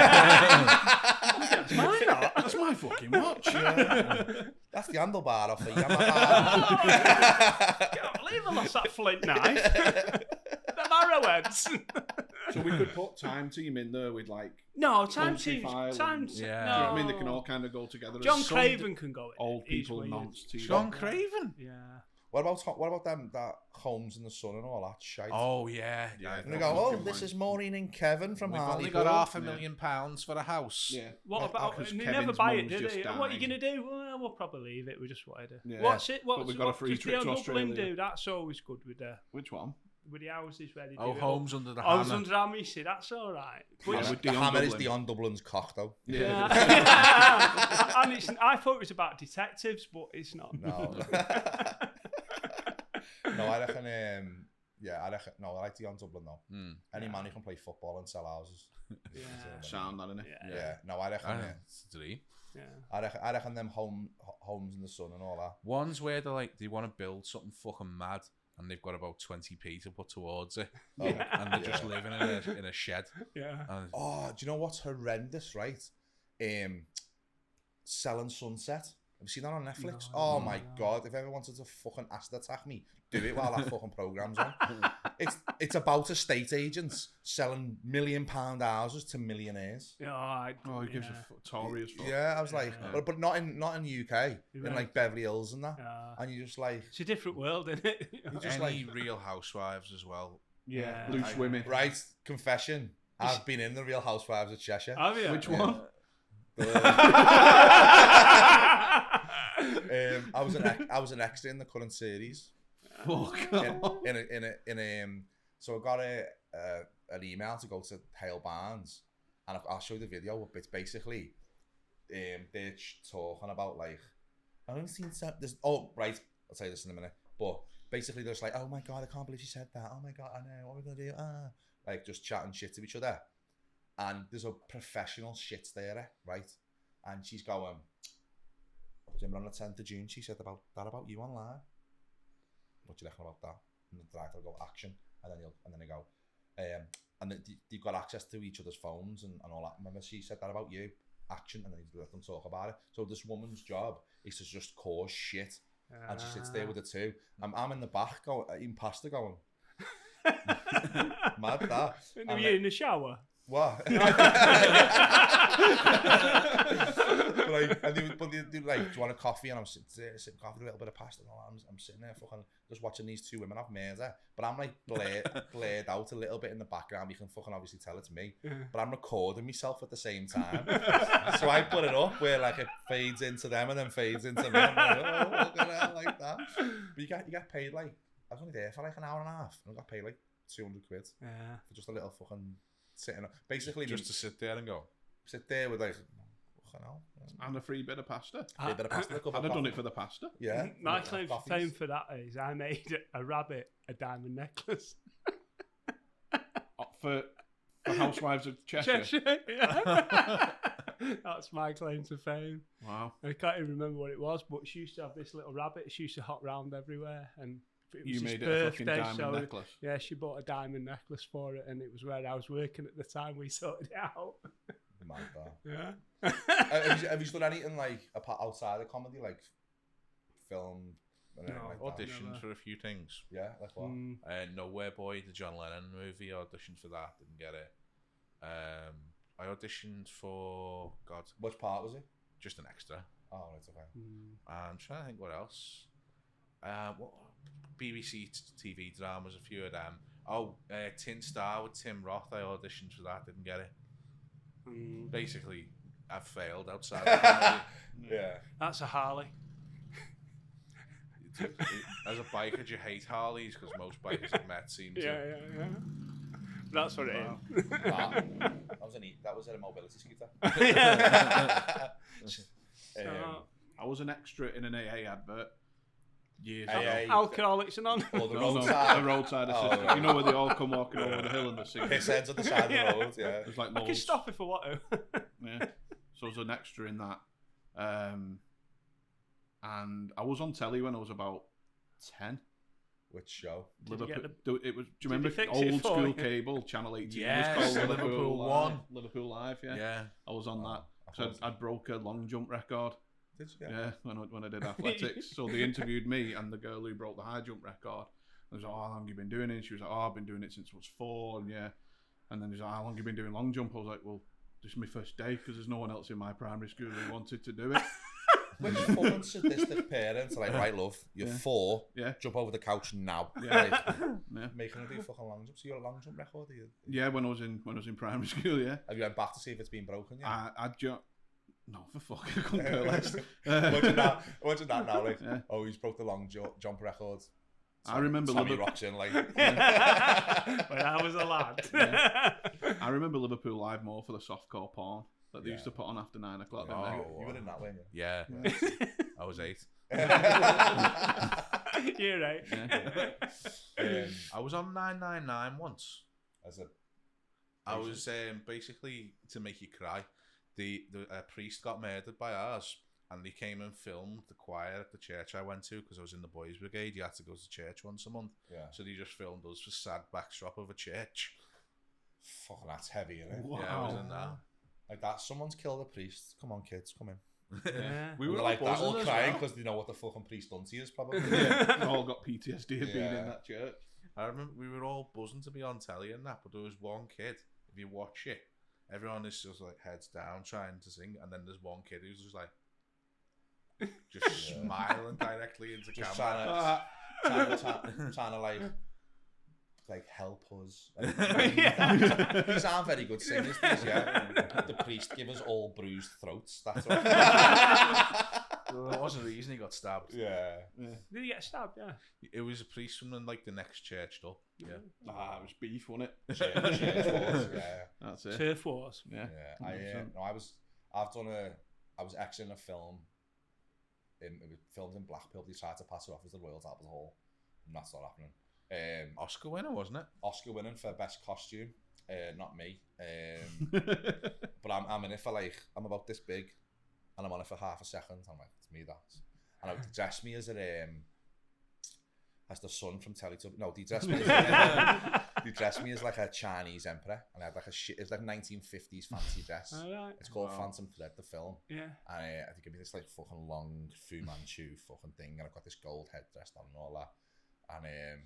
That's mine. That's my fucking watch. That's the handlebar off the Yamaha. I can't believe I lost that flint knife. The arrowheads. So we could put time team in there with like time team. Yeah. No. You know what I mean? They can all kind of go together. John Craven can go in. Old people nonce team. John Craven. Yeah. What about them that Holmes in the Sun and all that shit? Oh yeah. And they go, this is Maureen and Kevin from Harley. We've only got £500,000 for a house. Yeah. What about? They never buy it, do they? What are you gonna do? Well, we'll probably leave it. We just wanted to. Yeah. What's it? But we've got a free trip to Australia. Do? That's always good with the. Which one? With the houses where they do Homes Under the Hammer. Hammer. Homes Under the Hammer, you see, that's all right. The Hammer is Dion Dublin's cock, though. Yeah. And I thought it was about detectives, but it's not. No. No, I reckon. I like Dion Dublin though. Any man who can play football and sell houses. Yeah. Sound that, innit? Yeah. No, I reckon. It's a dream. Yeah. I reckon them Homes in the Sun and all that. Ones where they want to build something fucking mad, and they've got about 20p to put towards it, and they're just living in a shed. Yeah. And do you know what's horrendous? Right, Selling Sunset. Have you seen that on Netflix? My god! If ever wanted to fucking acid attack me, do it while that fucking program's on. It's about estate agents selling £1 million houses to millionaires. Yeah. He gives a Tory as fuck. Yeah, I was like, but not in the UK, in like Beverly Hills and that. Yeah. And you just like, it's a different world, isn't it? Any Real Housewives as well. Yeah. Loose women. Right. Confession. I've been in the Real Housewives of Cheshire. Have you? Which one? I was an extra in the current series. So I got an email to go to Hale Barnes, and I'll show you the video. But basically, they're talking about like, I haven't seen this. Oh, right, I'll tell you this in a minute. But basically, they're just like, oh my god, I can't believe she said that. Oh my god, I know, what are we gonna do? Like just chatting shit to each other. And there's a professional shit there, right? And she's going, on the 10th of June, she said about you online. What do you reckon about that? And the director will go, action. And then they go, and they've got access to each other's phones and all that. Remember, she said that about you, action, and then they let them talk about it. So this woman's job is to just cause shit and she sits there with the two. I'm in the back eating pasta going. Mad that. Were you in the shower? What? But they do like, do you want a coffee? And I'm sitting there, sipping coffee, a little bit of pasta. And all. I'm sitting there fucking just watching these two women have murder. But I'm like blared out a little bit in the background. You can fucking obviously tell it's me. But I'm recording myself at the same time. So I put it up where like it fades into them and then fades into me. I'm like, oh, look at that, like that. But you get paid like, I was only there for like an hour and a half. And I got paid like 200 quid. Yeah. For just a little fucking sitting, basically just to sit there and go. Sit there with like, fucking hell. And a free bit of pasta. Free bit of pasta. I'd have done it for the pasta. Yeah. My claim to fame for that is I made a rabbit a diamond necklace. For Housewives of Cheshire. Yeah. That's my claim to fame. Wow. I can't even remember what it was, but she used to have this little rabbit. She used to hop round everywhere, and it was You his made it birthday, a fucking diamond necklace. Yeah, she bought a diamond necklace for it, and it was where I was working at the time. We sorted it out. Mad that. Yeah. Have you done anything like outside of comedy, like film? No, like auditions never. for a few things. Yeah, like what? Nowhere Boy, the John Lennon movie. I auditioned for that, didn't get it. I auditioned for Which part was it? just an extra. Oh, right, okay. I'm trying to think what else. What BBC TV dramas, a few of them. Tin Star with Tim Roth. I auditioned for that, didn't get it. Basically, I've failed outside of comedy. Yeah. That's a Harley. As a biker, do you hate Harleys? Because most bikers I've met seem to. Yeah. That's what it is. That was a mobility scooter. I was an extra in an AA advert years AA. ago. Alcoholics Anonymous. Or the No, roadside. the roadside Oh, assistant. right. You know where they all come walking over the hill and they're singing. Piss heads at the side of the road, yeah. There's like I can loads. stop if I want to. Yeah. So I was an extra in that. And I was on telly when I was about 10. Which show? It was. Do you remember they fix it old for school you? cable, Channel 18? Yes, it was called Liverpool Live. One. Liverpool Live, yeah. Yeah. I was on that. So I broke a long jump record. Did you? Yeah, when I did athletics. So they interviewed me and the girl who broke the high jump record. I was like, oh, how long have you been doing it? And she was like, oh, I've been doing it since I was 4. And yeah. And then he's like, how long have you been doing long jump? I was like, well, this is my first day because there's no one else in my primary school who wanted to do it. Which fucking sadistic parents are like, right, love, you're 4, jump over the couch now. Yeah. Right. Making her do fucking long jump. So you're a long jump record, are you? Yeah, when I was in primary school, yeah. Have you went back to see if it's been broken yet? I jump. No, for fuck, I couldn't care less. Watching that now, like, oh, he's broke the long jump record. I remember Tommy rocks in, like. When I was a lad. I remember Liverpool Live more for the softcore porn that they used to put on after 9 o'clock. You were in that, weren't you? Yeah. I was 8. You're right. Yeah. I was on 999 once. I was was basically to make you cry. The priest got murdered by ours, and they came and filmed the choir at the church I went to because I was in the boys' brigade. You had to go to church once a month. Yeah. So they just filmed us for sad backdrop of a church. Fucking, that's heavy, isn't it? Wow. Yeah, I was in that. Like that. Someone's killed a priest. Come on, kids, come in. Yeah. We were like that, all buzzing as crying well. because they know what the fucking priest done to you, probably. Yeah. We all got PTSD of being in that church. I remember we were all buzzing to be on telly and that, but there was one kid. If you watch it, everyone is just like heads down trying to sing, and then there's one kid who's just like smiling directly into Just camera. trying to like help us. These aren't very good singers, these, yeah. The priest give us all bruised throats. That's what. There was a reason he got stabbed. Yeah. Did he get stabbed? Yeah. It was a priest from like the next church up. Yeah. It was beef, wasn't it? Church wars, yeah. That's it. Turf wars. Yeah. I was actually in a film. It was filmed in Blackpool. They tried to pass it off as the Royal Albert Hall, and that's not happening. Oscar winner, wasn't it? Oscar winning for best costume, not me. But I'm in it for like, I'm about this big, and I'm on it for half a second. I'm like, it's me, that. And they dressed me as the son from Teletubbies. No, they dressed me as They dressed me as like a Chinese emperor, and I had like it's like 1950s fancy dress. Alright. It's called Phantom Thread, the film. Yeah. And they give me this like fucking long Fu Manchu fucking thing, and I've got this gold headdress on and all that. And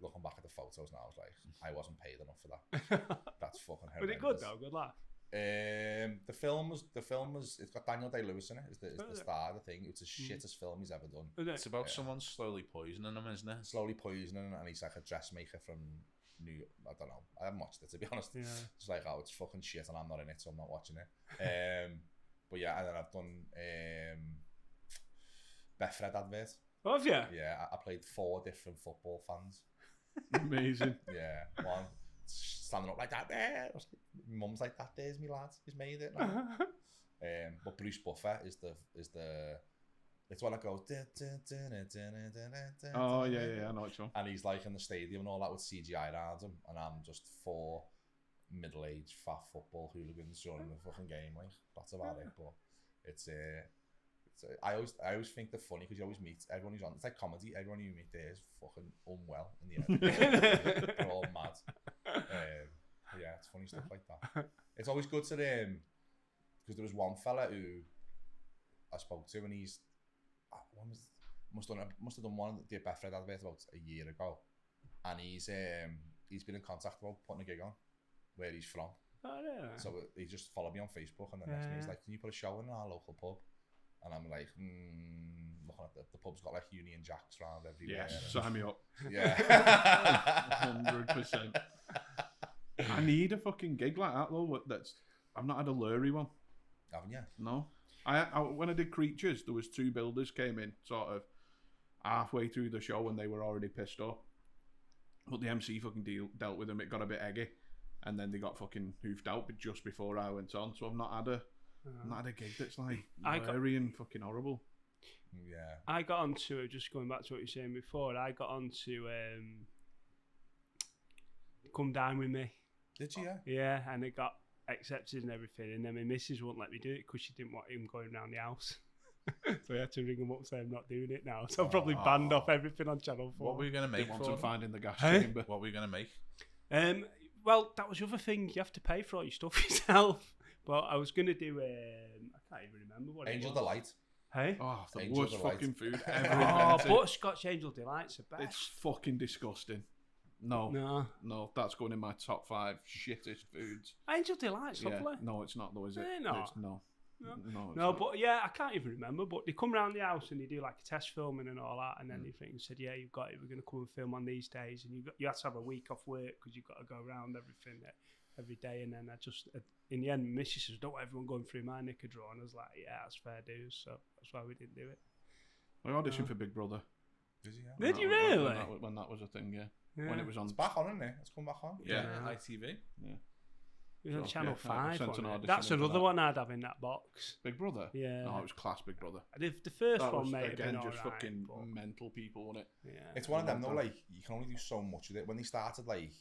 looking back at the photos now, I was like, I wasn't paid enough for that. That's fucking horrendous. Was it good though? Good laugh. The film was it's got Daniel Day-Lewis in it. It's the star of the thing. It's the shittest film he's ever done. It's about someone slowly poisoning him, isn't it? Slowly poisoning, and he's like a dressmaker from New York. I don't know. I haven't watched it, to be honest. Yeah. It's like, oh, it's fucking shit, and I'm not in it, so I'm not watching it. But yeah, and then I've done Betfred advert. Oh, have you? Yeah, I played 4 different football fans. Amazing. Yeah, one standing up like that there. My mum's like, that there's me lad, he's made it now. But Bruce Buffer is the it's one that goes Oh yeah, I know what you mean. and he's like in the stadium and all that with CGI around him, and I'm just 4 middle-aged fat football hooligans during the fucking game. Like, that's about it. But it's I always think they're funny because you always meet everyone who's on. It's like comedy. Everyone you meet there is fucking unwell in the end. They're all mad. Yeah, it's funny stuff like that. It's always good to because there was one fella who I spoke to, and he's must have done one the Betfred advert about a year ago, and he's been in contact about putting a gig on where he's from. Oh yeah. So he just followed me on Facebook, and the next minute he's like, "Can you put a show in our local pub?" And I'm like, looking at the pub's got like Union Jacks around everywhere. Yes, sign me up. Yeah. 100%. I need a fucking gig like that though. I've not had a lurry one. Haven't you? No. I when I did Creatures, there was 2 builders came in sort of halfway through the show and they were already pissed off. But the MC fucking dealt with them. It got a bit eggy, and then they got fucking hoofed out. But just before I went on, so I've not had a gig that's like blurry and fucking horrible. Yeah. I got onto it, just going back to what you were saying before, I got onto Come Down With Me. Did you? Yeah. Yeah, and it got accepted and everything, and then my missus wouldn't let me do it because she didn't want him going around the house. So I had to ring him up saying I'm not doing it now. So I'm probably banned off everything on Channel 4. What were you going to make Didn't for want to find in the gas Hey? chamber. What were you going to make? Well, that was the other thing. You have to pay for all your stuff yourself. But I was going to do, I can't even remember what Angel it was. Delight. Hey? Oh, the Angel worst Delight. fucking food ever Oh, invented. butterscotch Angel Delight's the best. It's fucking disgusting. No, that's going in my top 5 shittest foods. Angel Delight's Yeah. lovely. No, it's not though, is it? Eh, no. It's, no, No. it's No, not. but yeah, I can't even remember. But they come round the house and they do like a test filming and all that, and then they said, "Yeah, you've got it. We're going to come and film on these days, and you have to have a week off work because you've got to go around everything every day." And then I just, in the end, Missy says, "Don't want everyone going through my knicker draw," and I was like, "Yeah, that's fair dues." So that's why we didn't do it. I auditioned for Big Brother. Did you? Did you When really? when that was a thing, yeah. Yeah. When it was on. It's back on, isn't it? It's come back on. Yeah, Yeah. ITV. Yeah. It was on So, Channel yeah, I 5. sent an wasn't it? audition That's in for another that. one I'd have in that box. Big Brother? Yeah. Oh, it was class Big Brother. The first That one, was, mate, have again, been just alright, fucking but mental people, wasn't it? yeah. It's one of them though, time. like, you can only do so much with it. When they started, like,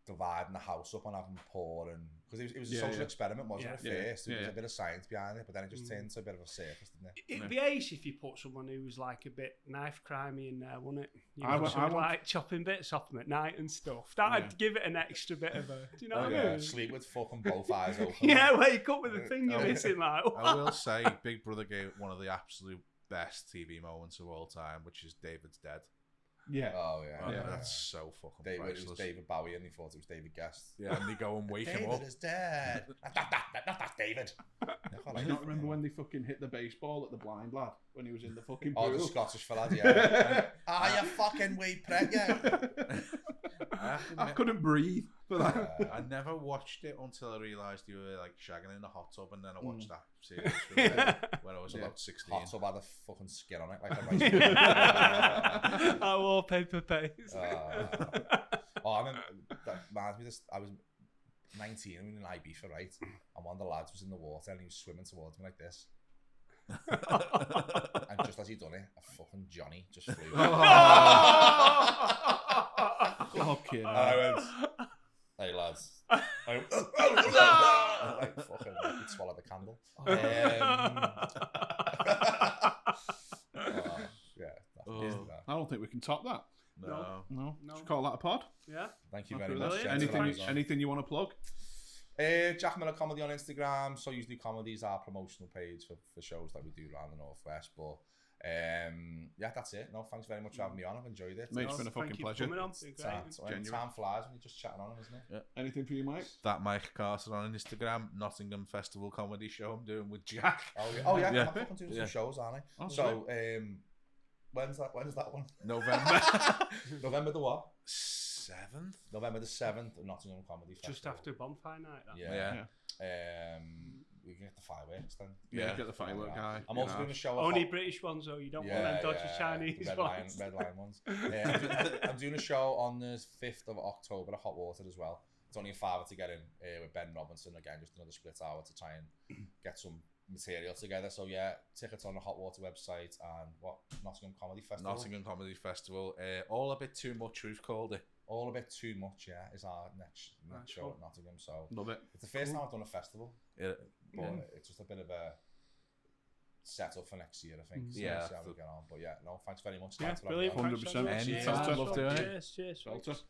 dividing the house up and having poor, and because it was a Yeah, social yeah. experiment, wasn't it? Yeah. At first, there was Yeah. a bit of science behind it, but then it just turned into a bit of a circus, didn't it? It'd be ace if you put someone who was like a bit knife crimey in there, wouldn't it? You I know, want- someone like chopping bits off them at night and stuff. That'd Yeah. give it an extra bit of a. Do you know what I Yeah, mean? sleep with fucking both eyes open. Yeah, wake up with the thing you're Oh. missing, like. I will say Big Brother gave one of the absolute best TV moments of all time, which is David's Dead. Yeah. Oh yeah, Yeah. That's so fucking David, it was priceless. David Bowie, and he thought it was David Guest. Yeah, and they go and wake him up. David is dead. That's David. I don't remember when they fucking hit the baseball at the blind lad when he was in the fucking pool. Oh, the Scottish fella, yeah. You fucking wee prick, yeah. I couldn't breathe for that. I never watched it until I realised you were like shagging in the hot tub, and then I watched that series when I was about 16. Hot tub had a fucking skin on it, like a rice. Our wallpaper pays. I remember, that reminds me, I was 19, I was in Ibiza, right? And one of the lads was in the water and he was swimming towards me like this. And just as he done it, a fucking Johnny just flew. Fucking And I went, hey lads. I went, like fucking, like he'd swallow the candle. Yeah, I don't think we can top that. No. No. No. Should we call that a pod? Yeah. Thank you Happy very with much. that? gents, for having us Anything, on. anything you want to plug? Jack Miller Comedy on Instagram. So usually comedies our promotional page for shows that we do around the Northwest. But yeah, that's it. No, thanks very much for having me on. I've enjoyed it. Mate, it's been a Thank fucking you for pleasure. coming on. It's been great. Time flies when you're just chatting on, isn't it? Yeah. Anything for you, Mike? That Mike Carter on Instagram, Nottingham Festival comedy show I'm doing with Jack. Oh yeah. Yeah. I'm fucking doing Yeah. some shows, aren't I? Oh, So when's that one? November November the what? 7th. November the 7th at Nottingham Comedy Festival. Just after bonfire night. That. Yeah. We can get the fireworks then. Yeah, get the firework guy. I'm also doing a show. Only British ones, though. You don't want them dodgy Chinese ones. Red line ones. I'm doing a show on the 5th of October at Hot Water as well. It's only a $5 to get in with Ben Robinson. Again, just another split hour to try and get some material together. So yeah, tickets on the Hot Water website and Nottingham Comedy Festival. Nottingham Comedy Festival. All a bit too much, we've called it. All a bit too much, yeah, is our next show cool. at Nottingham. So Love it. it's the first time I've done a festival, Yeah. but it's just a bit of a setup for next year, I think. So Yeah. we'll see how we get on. But yeah, no, thanks very much. Yeah, Thanks for having me brilliant. on. Thanks so 100%. much. Anytime. Cheers. Love doing it. Cheers. Belter.